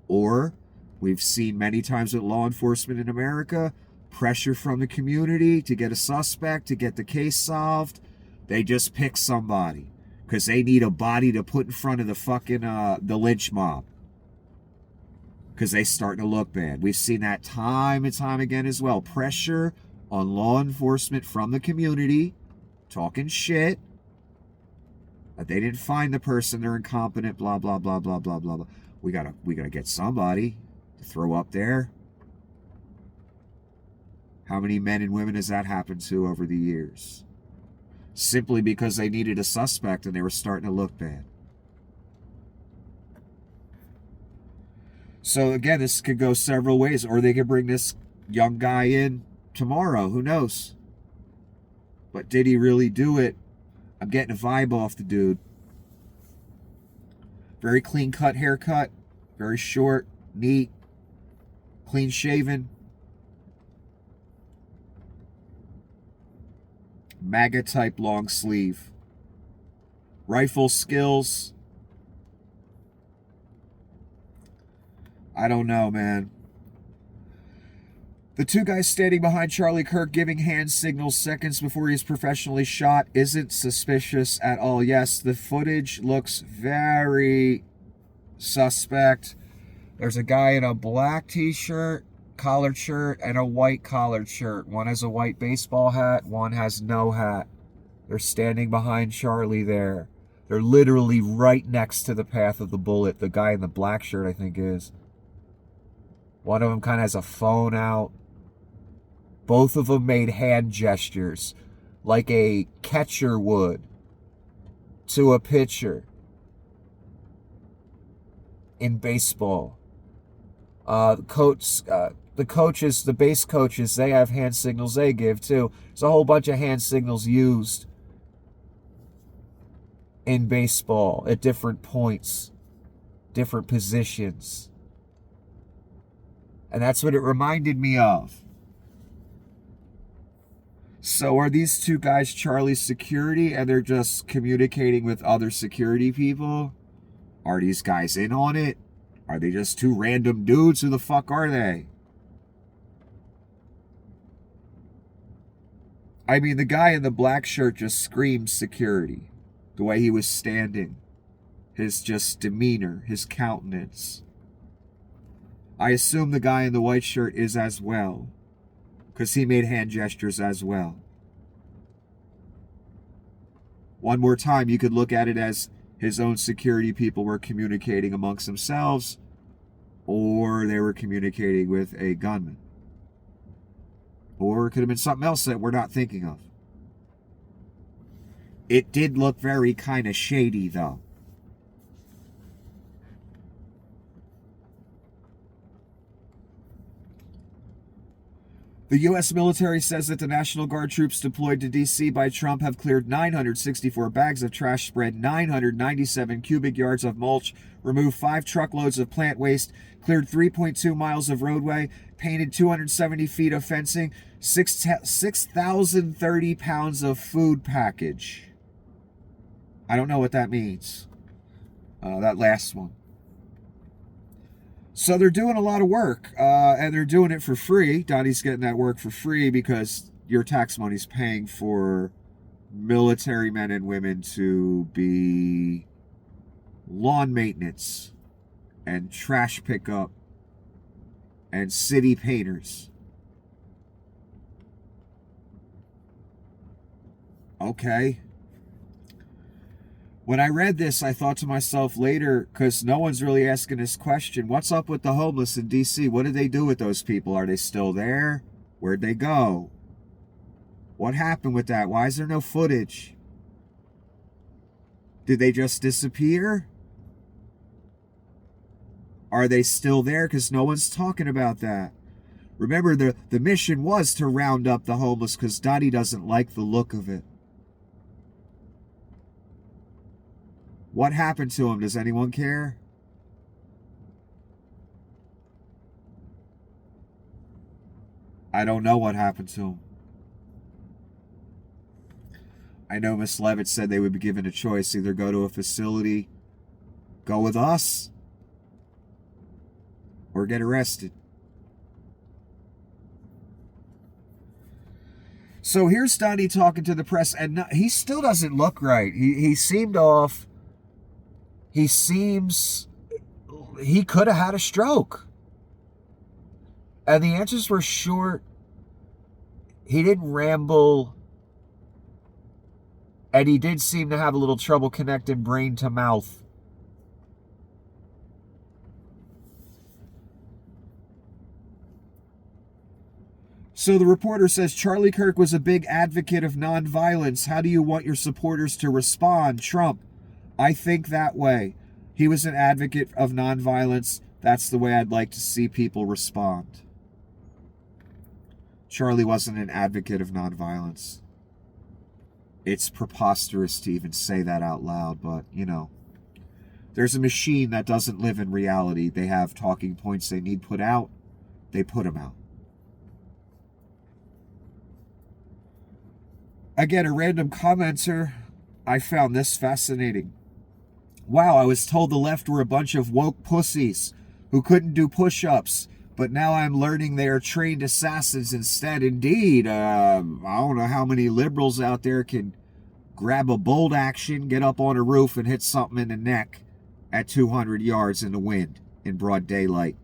Or we've seen many times with law enforcement in America, pressure from the community to get a suspect, to get the case solved. They just pick somebody because they need a body to put in front of the fucking the lynch mob. because they starting to look bad. We've seen that time and time again as well. Pressure on law enforcement from the community, talking shit. They didn't find the person, they're incompetent, blah, blah, blah, blah, blah, blah, blah. We gotta get somebody to throw up there. How many men and women has that happened to over the years? Simply because they needed a suspect and they were starting to look bad. So again, this could go several ways. Or they could bring this young guy in tomorrow. Who knows? But did he really do it? I'm getting a vibe off the dude. Very clean cut haircut. Very short, neat, clean shaven. MAGA type long sleeve. Rifle skills. I don't know, man. The two guys standing behind Charlie Kirk giving hand signals seconds before he's professionally shot isn't suspicious at all. Yes, the footage looks very suspect. There's a guy in a black t-shirt, collared shirt, and a white collared shirt. One has a white baseball hat, one has no hat. They're standing behind Charlie there. They're literally right next to the path of the bullet. The guy in the black shirt, I think, is. One of them kind of has a phone out. Both of them made hand gestures like a catcher would to a pitcher in baseball. The coaches, the base coaches, they have hand signals they give too. There's a whole bunch of hand signals used in baseball at different points, different positions. And that's what it reminded me of. So are these two guys Charlie's security and they're just communicating with other security people? Are these guys in on it? Are they just two random dudes? Who the fuck are they? I mean, the guy in the black shirt just screamed security. The way he was standing. His just demeanor, his countenance. I assume the guy in the white shirt is as well. Because he made hand gestures as well. One more time, you could look at it as his own security people were communicating amongst themselves, or they were communicating with a gunman. Or it could have been something else that we're not thinking of. It did look very kind of shady, though. The U.S. military says that the National Guard troops deployed to D.C. by Trump have cleared 964 bags of trash, spread 997 cubic yards of mulch, removed 5 truckloads of plant waste, cleared 3.2 miles of roadway, painted 270 feet of fencing, 6,030 pounds of food package. I don't know what that means. That last one. So they're doing a lot of work, and they're doing it for free. Donnie's getting that work for free because your tax money's paying for military men and women to be lawn maintenance and trash pickup and city painters. Okay. When I read this, I thought to myself later, because no one's really asking this question, what's up with the homeless in D.C.? What did they do with those people? Are they still there? Where'd they go? What happened with that? Why is there no footage? Did they just disappear? Are they still there? Because no one's talking about that. Remember, the mission was to round up the homeless because Dottie doesn't like the look of it. What happened to him? Does anyone care? I don't know what happened to him. I know Miss Levitt said they would be given a choice. Either go to a facility, go with us, or get arrested. So here's Donnie talking to the press, and he still doesn't look right. He seemed off. He seems, he could have had a stroke. And the answers were short. He didn't ramble. And he did seem to have a little trouble connecting brain to mouth. So the reporter says, Charlie Kirk was a big advocate of nonviolence. How do you want your supporters to respond? Trump, I think that way. He was an advocate of nonviolence. That's the way I'd like to see people respond. Charlie wasn't an advocate of nonviolence. It's preposterous to even say that out loud, but, you know, there's a machine that doesn't live in reality. They have talking points they need put out. They put them out. Again, a random commenter, I found this fascinating. Wow, I was told the left were a bunch of woke pussies who couldn't do push-ups, but now I'm learning they are trained assassins instead. Indeed, I don't know how many liberals out there can grab a bolt action, get up on a roof, and hit something in the neck at 200 yards in the wind in broad daylight.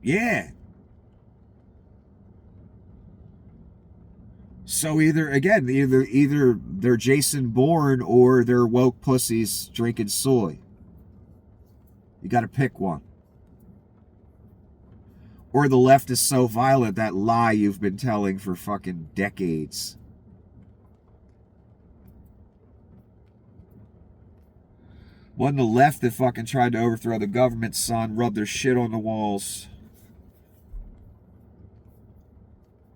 Yeah. So either they're Jason Bourne or they're woke pussies drinking soy. You got to pick one. Or the left is so violent, that lie you've been telling for fucking decades. Wasn't the left that fucking tried to overthrow the government, son, rubbed their shit on the walls.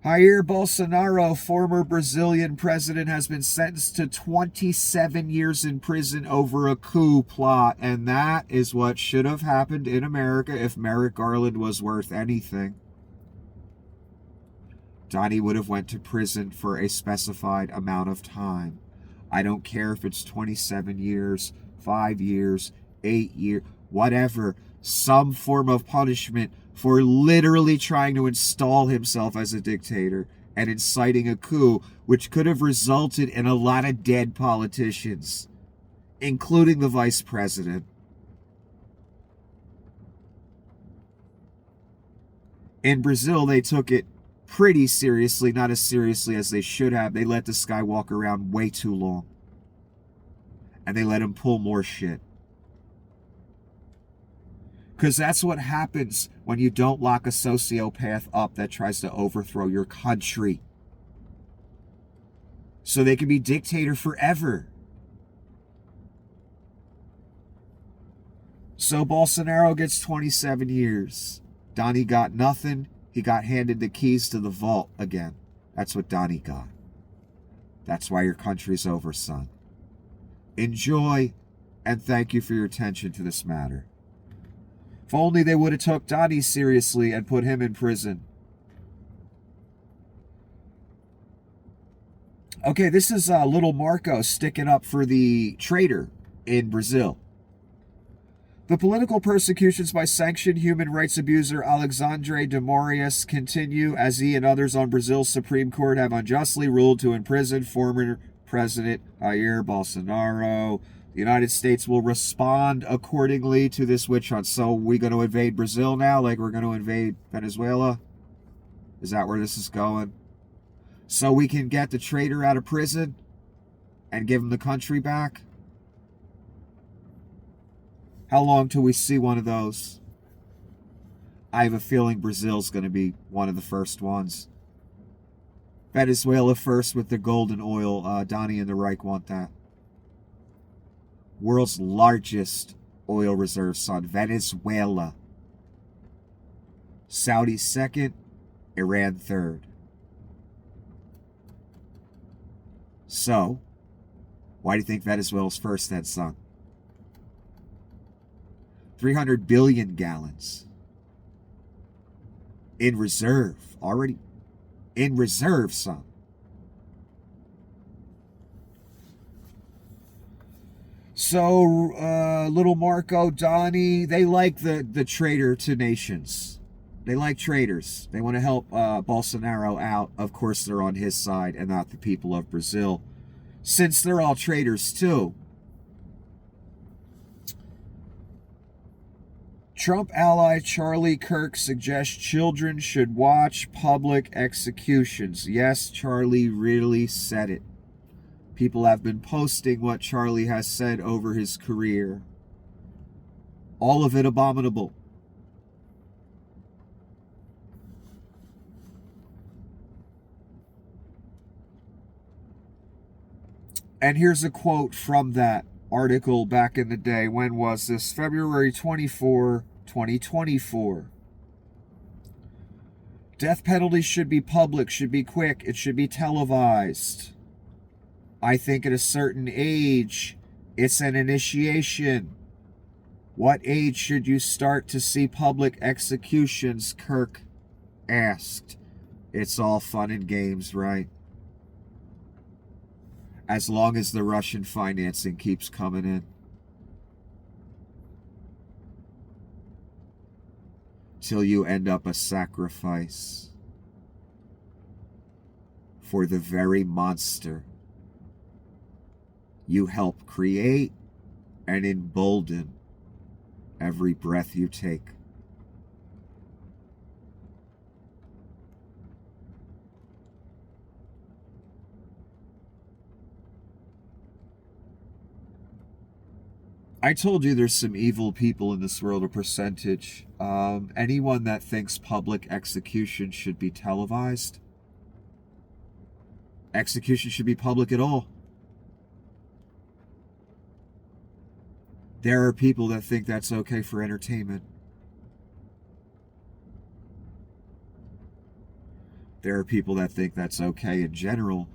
Jair Bolsonaro, former Brazilian president, has been sentenced to 27 years in prison over a coup plot. And that is what should have happened in America if Merrick Garland was worth anything. Donnie would have went to prison for a specified amount of time. I don't care if it's 27 years, 5 years, 8 years, whatever. Some form of punishment for literally trying to install himself as a dictator and inciting a coup, which could have resulted in a lot of dead politicians, including the vice president. In Brazil, they took it pretty seriously, not as seriously as they should have. They let this guy walk around way too long. And they let him pull more shit. Because that's what happens when you don't lock a sociopath up that tries to overthrow your country. So they can be dictator forever. So Bolsonaro gets 27 years. Donnie got nothing. He got handed the keys to the vault again. That's what Donnie got. That's why your country's over, son. Enjoy, and thank you for your attention to this matter. If only they would have took Donnie seriously and put him in prison. Okay, this is little Marco sticking up for the traitor in Brazil. The political persecutions by sanctioned human rights abuser Alexandre de Moraes continue as he and others on Brazil's Supreme Court have unjustly ruled to imprison former President Jair Bolsonaro. The United States will respond accordingly to this witch hunt. So we going to invade Brazil now like we're going to invade Venezuela? Is that where this is going? So we can get the traitor out of prison and give him the country back? How long till we see one of those? I have a feeling Brazil's going to be one of the first ones. Venezuela first with the golden oil. Donnie and the Reich want that. World's largest oil reserve, son. Venezuela. Saudi second. Iran third. So, why do you think Venezuela's first then, son? 300 billion gallons. In reserve. Already in reserve, son. So, little Marco, Donnie, they like the traitor to nations. They like traitors. They want to help Bolsonaro out. Of course, they're on his side and not the people of Brazil, since they're all traitors too. Trump ally Charlie Kirk suggests children should watch public executions. Yes, Charlie really said it. People have been posting what Charlie has said over his career. All of it abominable. And here's a quote from that article back in the day. When was this? February 24, 2024. Death penalty should be public, should be quick, it should be televised. I think at a certain age, it's an initiation. What age should you start to see public executions? Kirk asked. It's all fun and games, right? As long as the Russian financing keeps coming in. Till you end up a sacrifice for the very monster you help create and embolden every breath you take. I told you there's some evil people in this world, a percentage. Anyone that thinks public execution should be televised, execution should be public at all. There are people that think that's okay for entertainment. There are people that think that's okay in general.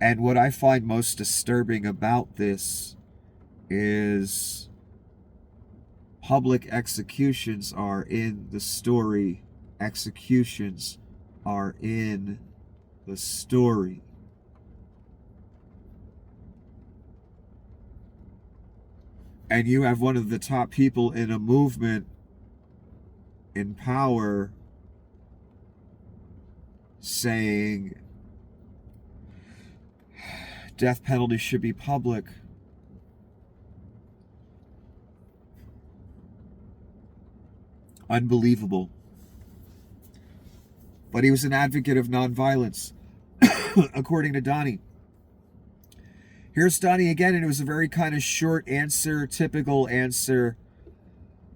And what I find most disturbing about this is public executions are in the story. Executions are in the story. And you have one of the top people in a movement in power saying death penalty should be public. Unbelievable. But he was an advocate of nonviolence, according to Donnie. Here's Donnie again, and it was a very kind of short answer, typical answer.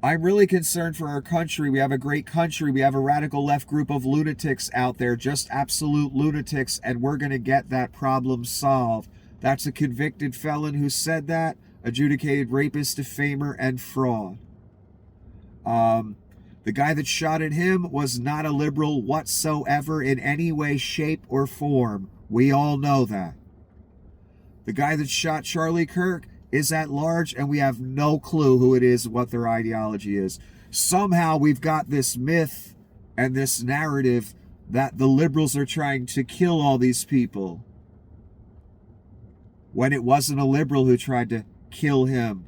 I'm really concerned for our country. We have a great country. We have a radical left group of lunatics out there, just absolute lunatics, and we're going to get that problem solved. That's a convicted felon who said that, adjudicated rapist, defamer, and fraud. The guy that shot at him was not a liberal whatsoever in any way, shape, or form. We all know that. The guy that shot Charlie Kirk is at large, and we have no clue who it is, what their ideology is. Somehow we've got this myth and this narrative that the liberals are trying to kill all these people, when it wasn't a liberal who tried to kill him.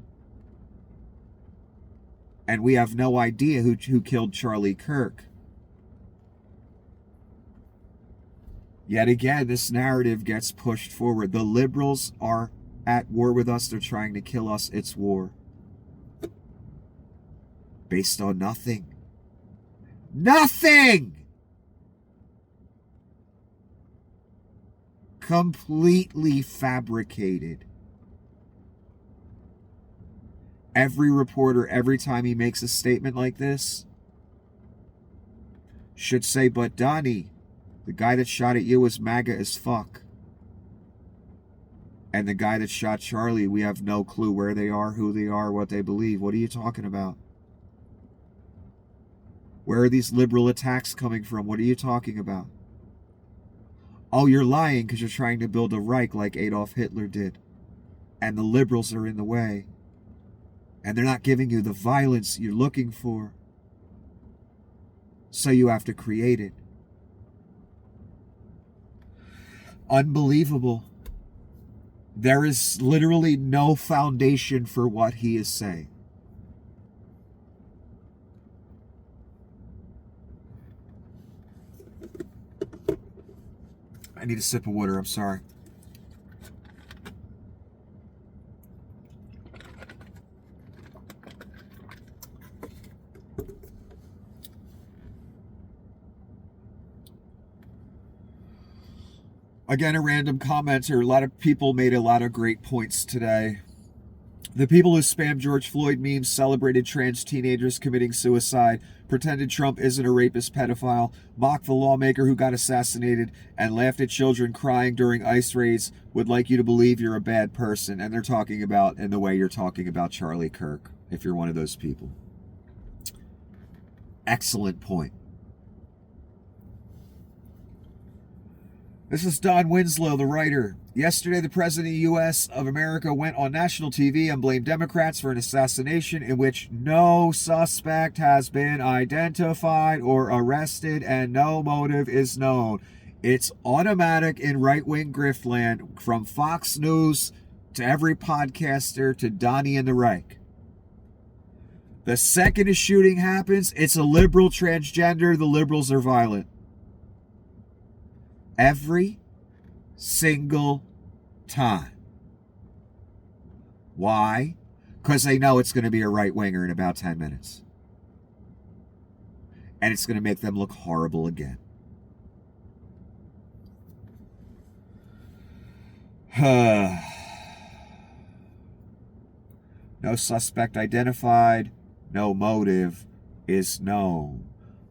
And we have no idea who killed Charlie Kirk. Yet again, this narrative gets pushed forward. The liberals are at war with us. They're trying to kill us. It's war. Based on nothing. Nothing! Completely fabricated. Every reporter, every time he makes a statement like this, should say, but Donnie, the guy that shot at you was MAGA as fuck. And the guy that shot Charlie, we have no clue where they are, who they are, what they believe. What are you talking about? Where are these liberal attacks coming from? What are you talking about? Oh, you're lying because you're trying to build a Reich like Adolf Hitler did. And the liberals are in the way. And they're not giving you the violence you're looking for. So you have to create it. Unbelievable. There is literally no foundation for what he is saying. I need a sip of water, I'm sorry. Again, a random commenter. A lot of people made a lot of great points today. The people who spammed George Floyd memes celebrated trans teenagers committing suicide, pretended Trump isn't a rapist pedophile, mocked the lawmaker who got assassinated, and laughed at children crying during ICE raids would like you to believe you're a bad person. And they're talking about in the way you're talking about Charlie Kirk, if you're one of those people. Excellent point. This is Don Winslow, the writer. Yesterday, the President of the U.S. of America went on national TV and blamed Democrats for an assassination in which no suspect has been identified or arrested and no motive is known. It's automatic in right-wing griftland, from Fox News to every podcaster to Donnie and the Reich. The second a shooting happens, it's a liberal transgender. The liberals are violent. Every single time. Why? Because they know it's going to be a right-winger in about 10 minutes. And it's going to make them look horrible again. No suspect identified. No motive is known.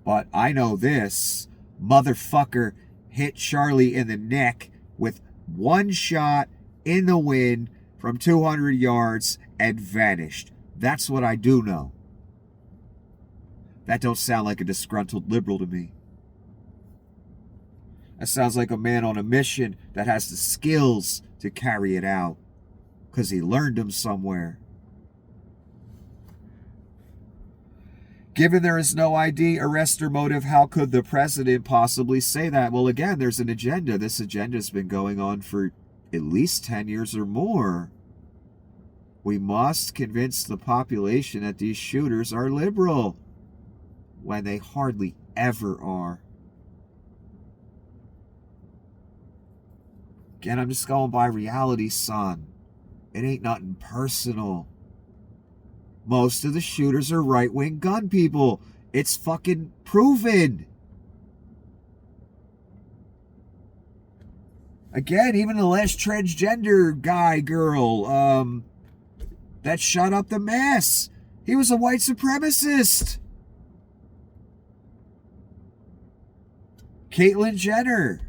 But I know this. Motherfucker hit Charlie in the neck with one shot in the wind from 200 yards and vanished. That's what I do know. That don't sound like a disgruntled liberal to me. That sounds like a man on a mission that has the skills to carry it out because he learned them somewhere. Given there is no ID, arrest, or motive, how could the president possibly say that? Well, again, there's an agenda. This agenda has been going on for at least 10 years or more. We must convince the population that these shooters are liberal, when they hardly ever are. Again, I'm just going by reality, son. It ain't nothing personal. Most of the shooters are right-wing gun people. It's fucking proven. Again, even the last transgender guy, girl, that shot up the mass. He was a white supremacist. Caitlyn Jenner,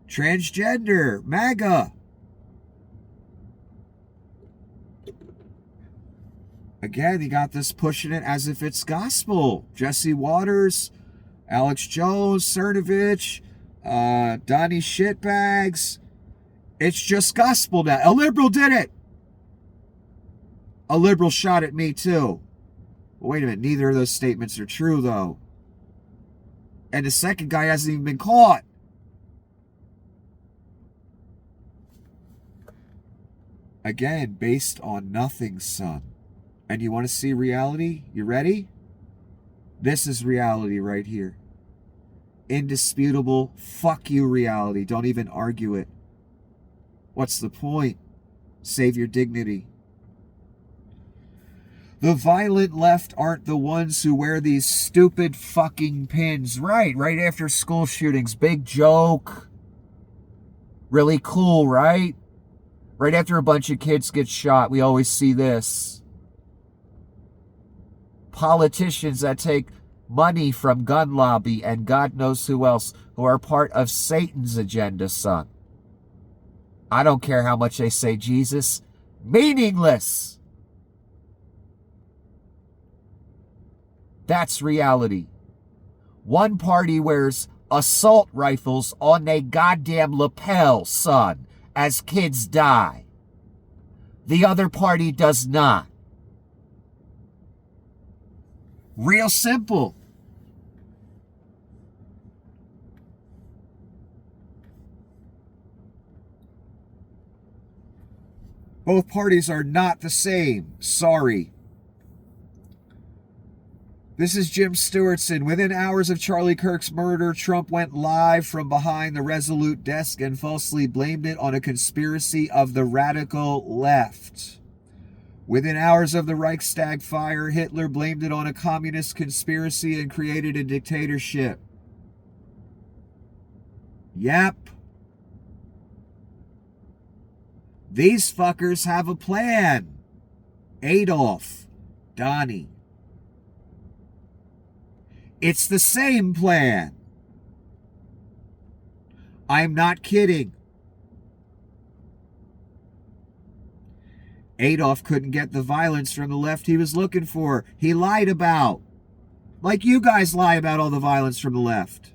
transgender, MAGA. Again, you got this pushing it as if it's gospel. Jesse Waters, Alex Jones, Cernovich, Donnie Shitbags. It's just gospel now. A liberal did it. A liberal shot at me too. Wait a minute, neither of those statements are true though. And the second guy hasn't even been caught. Again, based on nothing, son. And you want to see reality? You ready? This is reality right here. Indisputable, fuck you reality. Don't even argue it. What's the point? Save your dignity. The violent left aren't the ones who wear these stupid fucking pins. Right after school shootings. Big joke. Really cool, right? Right after a bunch of kids get shot, we always see this. Politicians that take money from gun lobby and God knows who else, who are part of Satan's agenda, son. I don't care how much they say Jesus. Meaningless. That's reality. One party wears assault rifles on their goddamn lapel, son, as kids die. The other party does not. Real simple. Both parties are not the same. Sorry. This is Jim Stewartson. Within hours of Charlie Kirk's murder, Trump went live from behind the Resolute desk and falsely blamed it on a conspiracy of the radical left. Within hours of the Reichstag fire, Hitler blamed it on a communist conspiracy and created a dictatorship. Yep. These fuckers have a plan. Adolf, Donnie. It's the same plan. I'm not kidding. Adolf couldn't get the violence from the left he was looking for. He lied about. Like you guys lie about all the violence from the left.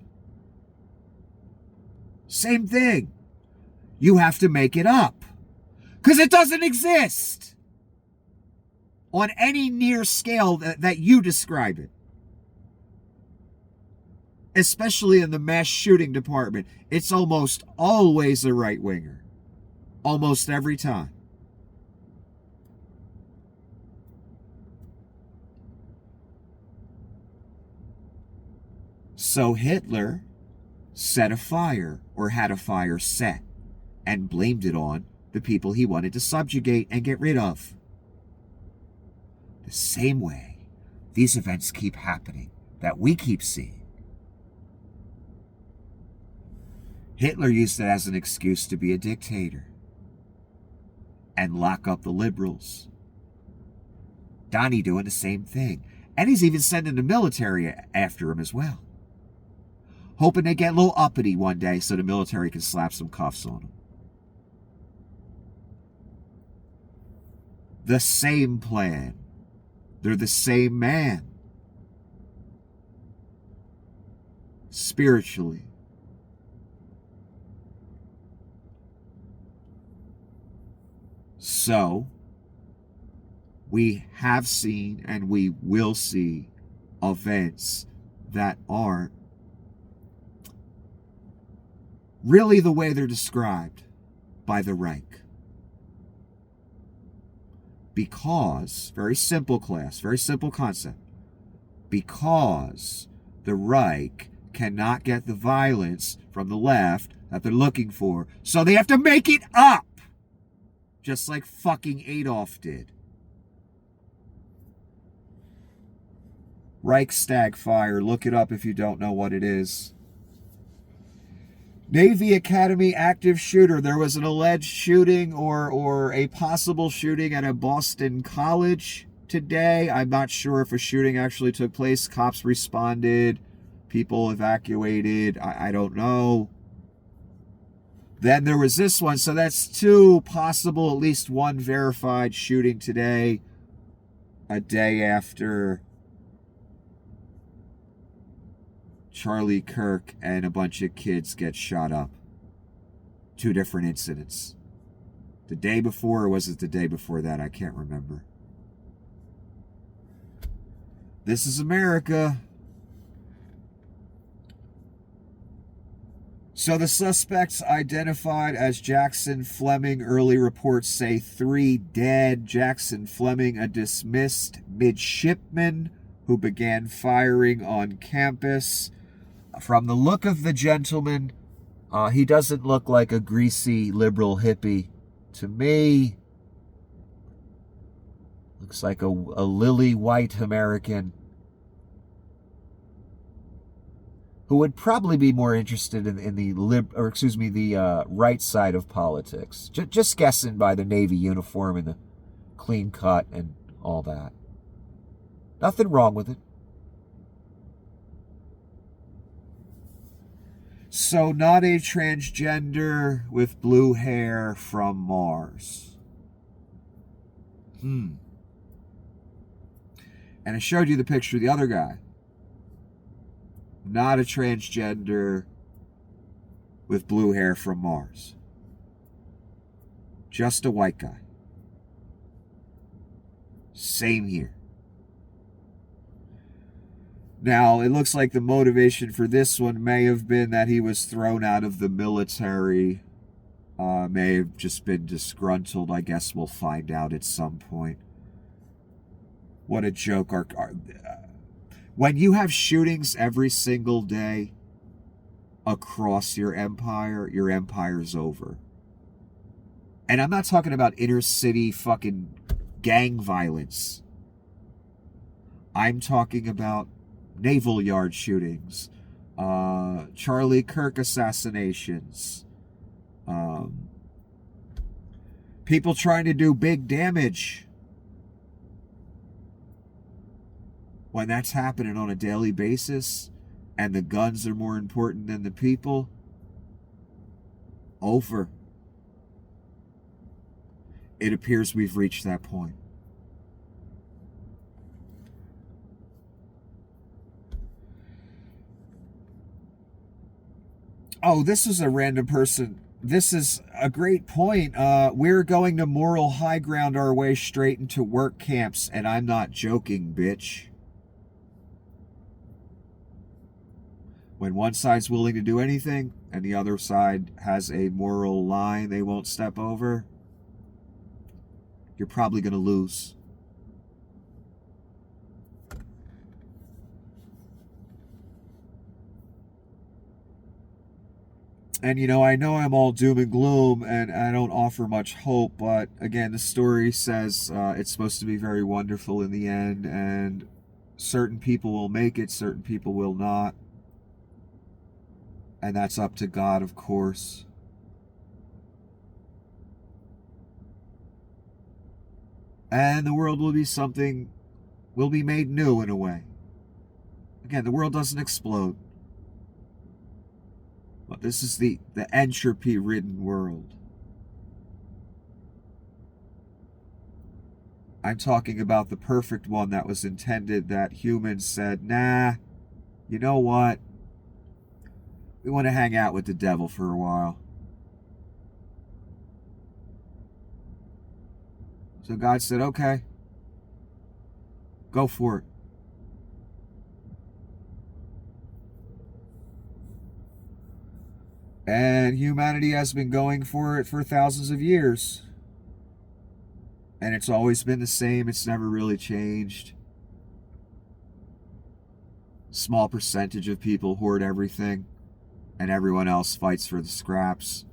Same thing. You have to make it up. Because it doesn't exist. On any near scale that you describe it. Especially in the mass shooting department. It's almost always a right-winger. Almost every time. So Hitler set a fire, or had a fire set, and blamed it on the people he wanted to subjugate and get rid of. The same way these events keep happening that we keep seeing. Hitler used it as an excuse to be a dictator and lock up the liberals. Donnie doing the same thing. And he's even sending the military after him as well. Hoping they get a little uppity one day so the military can slap some cuffs on them. The same plan. They're the same man. Spiritually. So, we have seen and we will see events that aren't really the way they're described by the Reich. Because, very simple class, very simple concept, because the Reich cannot get the violence from the left that they're looking for, so they have to make it up! Just like fucking Adolf did. Reichstag fire, look it up if you don't know what it is. Navy Academy active shooter. There was an alleged shooting or a possible shooting at a Boston college today. I'm not sure if a shooting actually took place. Cops responded. People evacuated. I don't know. Then there was this one. So that's two possible, at least one verified shooting today. A day after Charlie Kirk and a bunch of kids get shot up. Two different incidents. The day before, or was it the day before that? I can't remember. This is America. So the suspects identified as Jackson Fleming, early reports say 3 dead. Jackson Fleming, a dismissed midshipman who began firing on campus. From the look of the gentleman, he doesn't look like a greasy liberal hippie to me. Looks like a lily white American who would probably be more interested in the right side of politics. Just guessing by the Navy uniform and the clean cut and all that. Nothing wrong with it. So, not a transgender with blue hair from Mars. And I showed you the picture of the other guy. Not a transgender with blue hair from Mars. Just a white guy. Same here. Now, it looks like the motivation for this one may have been that he was thrown out of the military. May have just been disgruntled. I guess we'll find out at some point. What a joke. When you have shootings every single day across your empire's over. And I'm not talking about inner city fucking gang violence. I'm talking about naval yard shootings, Charlie Kirk assassinations, People trying to do big damage. When that's happening on a daily basis and the guns are more important than the people, over. It appears we've reached that point. Oh, this is a random person. This is a great point. We're going to moral high ground our way straight into work camps, and I'm not joking, bitch. When one side's willing to do anything and the other side has a moral line they won't step over, you're probably going to lose. And, you know I'm all doom and gloom, and I don't offer much hope, but again, the story says it's supposed to be very wonderful in the end, and certain people will make it, certain people will not. And that's up to God, of course. And the world will be made new in a way. Again, the world doesn't explode. But this is the entropy-ridden world. I'm talking about the perfect one that was intended, that humans said, nah, you know what? We want to hang out with the devil for a while. So God said, okay, go for it. And humanity has been going for it for thousands of years. And it's always been the same. It's never really changed. Small percentage of people hoard everything, and everyone else fights for the scraps.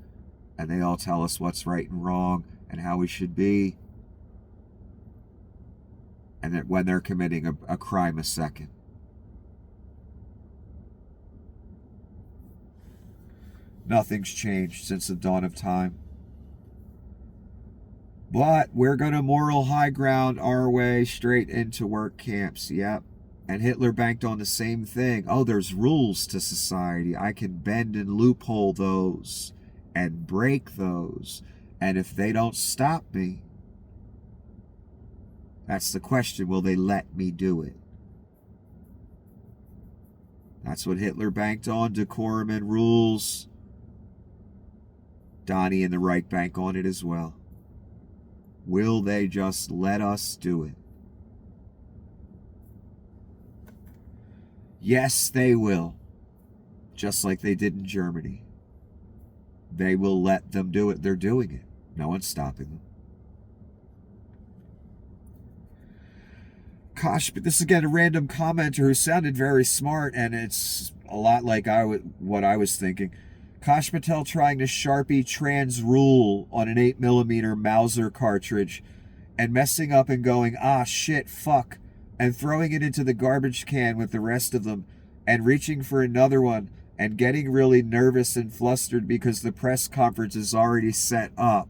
And they all tell us what's right and wrong and how we should be. And that when they're committing a crime a second. Nothing's changed since the dawn of time. But we're going to moral high ground our way straight into work camps. Yep. And Hitler banked on the same thing. Oh, there's rules to society. I can bend and loophole those and break those. And if they don't stop me, that's the question. Will they let me do it? That's what Hitler banked on. Decorum and rules. Donnie and the Reich bank on it as well. Will they just let us do it? Yes, they will. Just like they did in Germany. They will let them do it. They're doing it. No one's stopping them. Gosh, but this is again a random commenter who sounded very smart, and it's a lot like what I was thinking. Kash Patel trying to Sharpie trans rule on an 8mm Mauser cartridge and messing up and going, ah, shit, fuck, and throwing it into the garbage can with the rest of them and reaching for another one and getting really nervous and flustered because the press conference is already set up.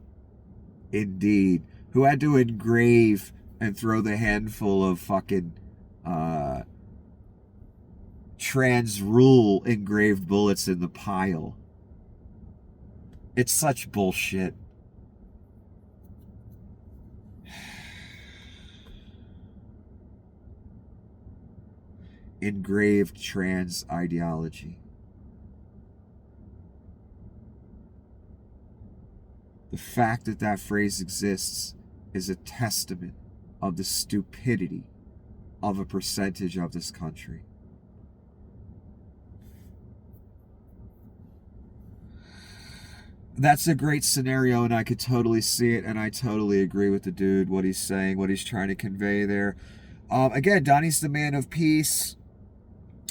Indeed. Who had to engrave and throw the handful of fucking trans rule engraved bullets in the pile. It's such bullshit. Engraved trans ideology. The fact that that phrase exists is a testament of the stupidity of a percentage of this country. That's a great scenario, and I could totally see it, and I totally agree with the dude, what he's saying, what he's trying to convey there. Again, Donnie's the man of peace.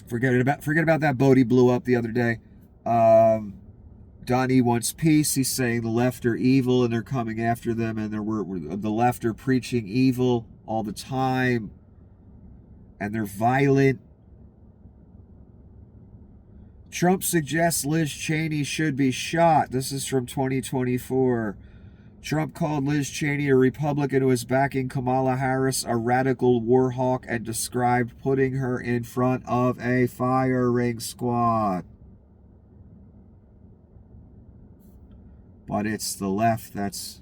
Forget about that boat he blew up the other day. Donnie wants peace. He's saying the left are evil, and they're coming after them, and the left are preaching evil all the time, and they're violent. Trump suggests Liz Cheney should be shot. This is from 2024. Trump called Liz Cheney a Republican who was backing Kamala Harris a radical war hawk and described putting her in front of a firing squad. But it's the left that's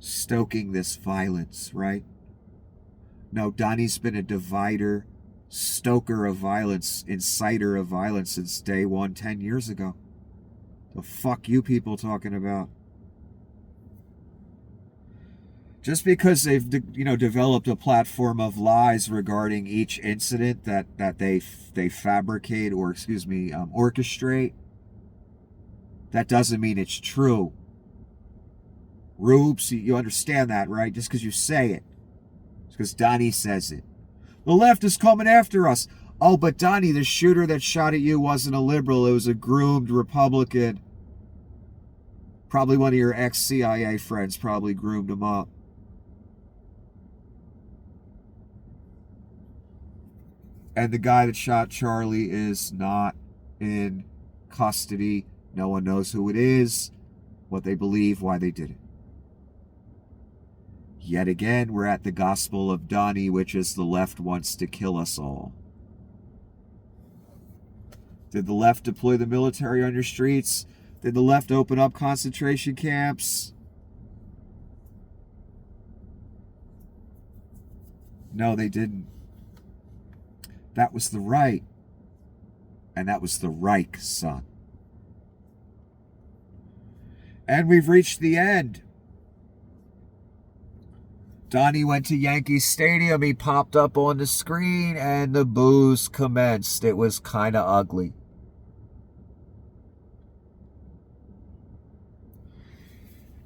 stoking this violence, right? No, Donnie's been a divider, stoker of violence, inciter of violence since day one, 10 years ago. The fuck you people talking about? Just because they've, developed a platform of lies regarding each incident that they fabricate or, orchestrate, that doesn't mean it's true. Rubes, you understand that, right? Just because you say it. It's because Donnie says it. The left is coming after us. Oh, but Donnie, the shooter that shot at you wasn't a liberal. It was a groomed Republican. Probably one of your ex-CIA friends probably groomed him up. And the guy that shot Charlie is not in custody. No one knows who it is, what they believe, why they did it. Yet again, we're at the gospel of Donnie, which is the left wants to kill us all. Did the left deploy the military on your streets? Did the left open up concentration camps? No, they didn't. That was the right. And that was the Reich, son. And we've reached the end. Donnie went to Yankee Stadium. He popped up on the screen and the boos commenced. It was kind of ugly.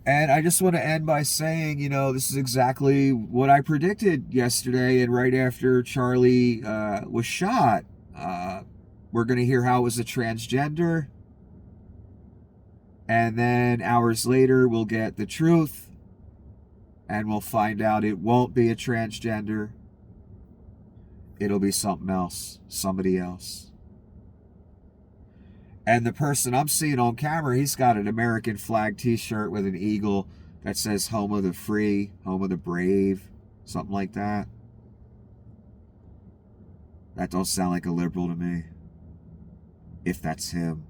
And I just want to end by saying, this is exactly what I predicted yesterday and right after Charlie was shot. We're going to hear how it was a transgender. And then hours later, we'll get the truth. And we'll find out it won't be a transgender. It'll be something else. Somebody else. And the person I'm seeing on camera, he's got an American flag t-shirt with an eagle that says home of the free, home of the brave, something like that. That don't sound like a liberal to me. If that's him.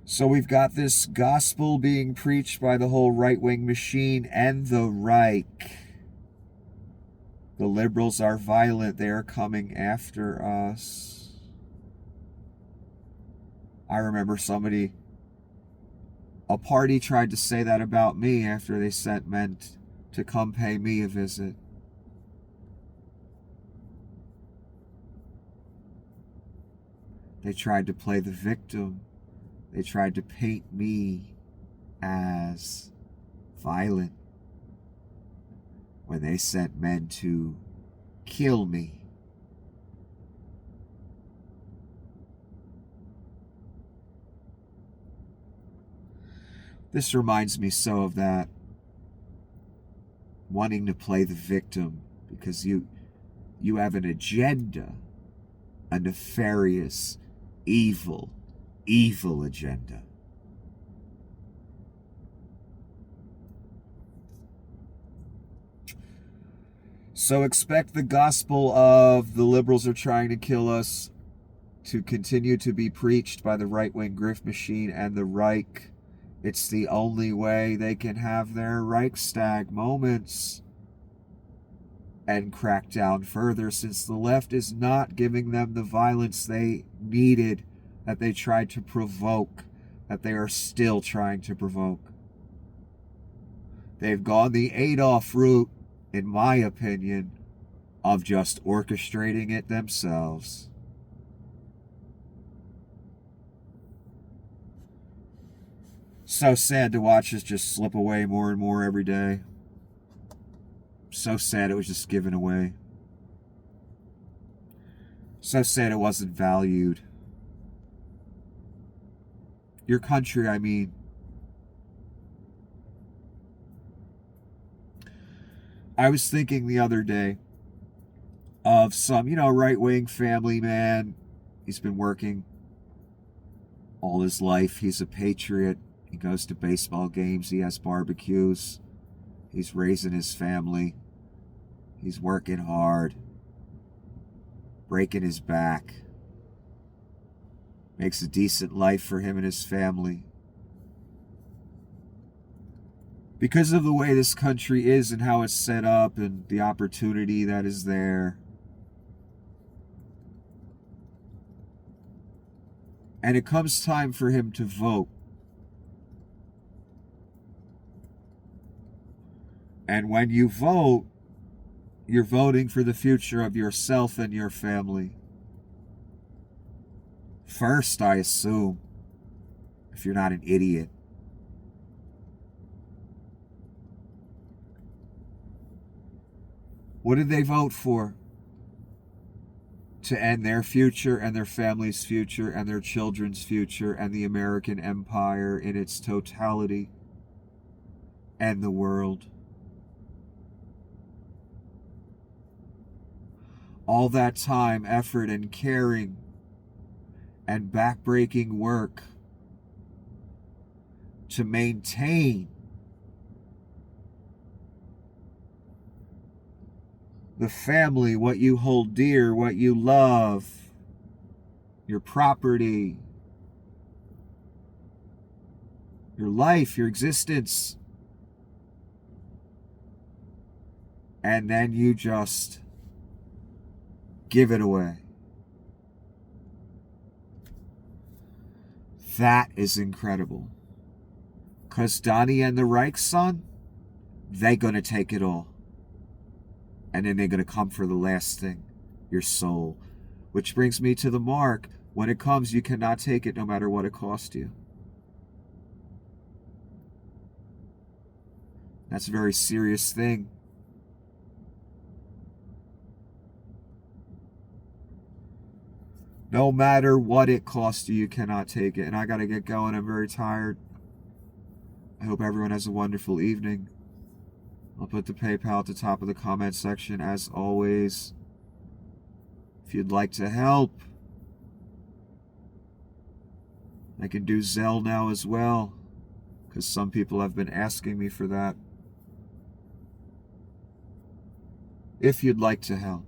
So we've got this gospel being preached by the whole right-wing machine and the Reich. The liberals are violent. They are coming after us. I remember a party tried to say that about me after they sent men to come pay me a visit. They tried to play the victim. They tried to paint me as violent when they sent men to kill me. This reminds me so of that. Wanting to play the victim because you have an agenda, a nefarious, evil agenda. So expect the gospel of the liberals are trying to kill us to continue to be preached by the right-wing grift machine and the Reich. It's the only way they can have their Reichstag moments and crack down further, since the left is not giving them the violence they needed, that they tried to provoke, that they are still trying to provoke. They've gone the Adolf route, in my opinion, of just orchestrating it themselves. So sad to watch us just slip away more and more every day. So sad it was just given away. So sad it wasn't valued. Your country, I mean. I was thinking the other day of some, right-wing family man. He's been working All his life, he's a patriot. He goes to baseball games. He has barbecues. He's raising his family. He's working hard, breaking his back. Makes a decent life for him and his family. Because of the way this country is and how it's set up and the opportunity that is there. And it comes time for him to vote. And when you vote, you're voting for the future of yourself and your family. First, I assume, if you're not an idiot. What did they vote for? To end their future and their family's future and their children's future and the American empire in its totality and the world. All that time, effort, and caring and backbreaking work to maintain the family, what you hold dear, what you love, your property, your life, your existence. And then you just give it away. That is incredible. Because Donnie and the Reich son, they're going to take it all. And then they're going to come for the last thing, your soul. Which brings me to the mark. When it comes, you cannot take it no matter what it costs you. That's a very serious thing. No matter what it costs you, you cannot take it. And I got to get going. I'm very tired. I hope everyone has a wonderful evening. I'll put the PayPal at the top of the comment section as always. If you'd like to help, I can do Zelle now as well, because some people have been asking me for that. If you'd like to help.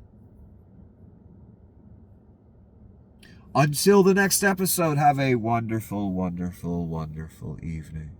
Until the next episode, have a wonderful, wonderful, wonderful evening.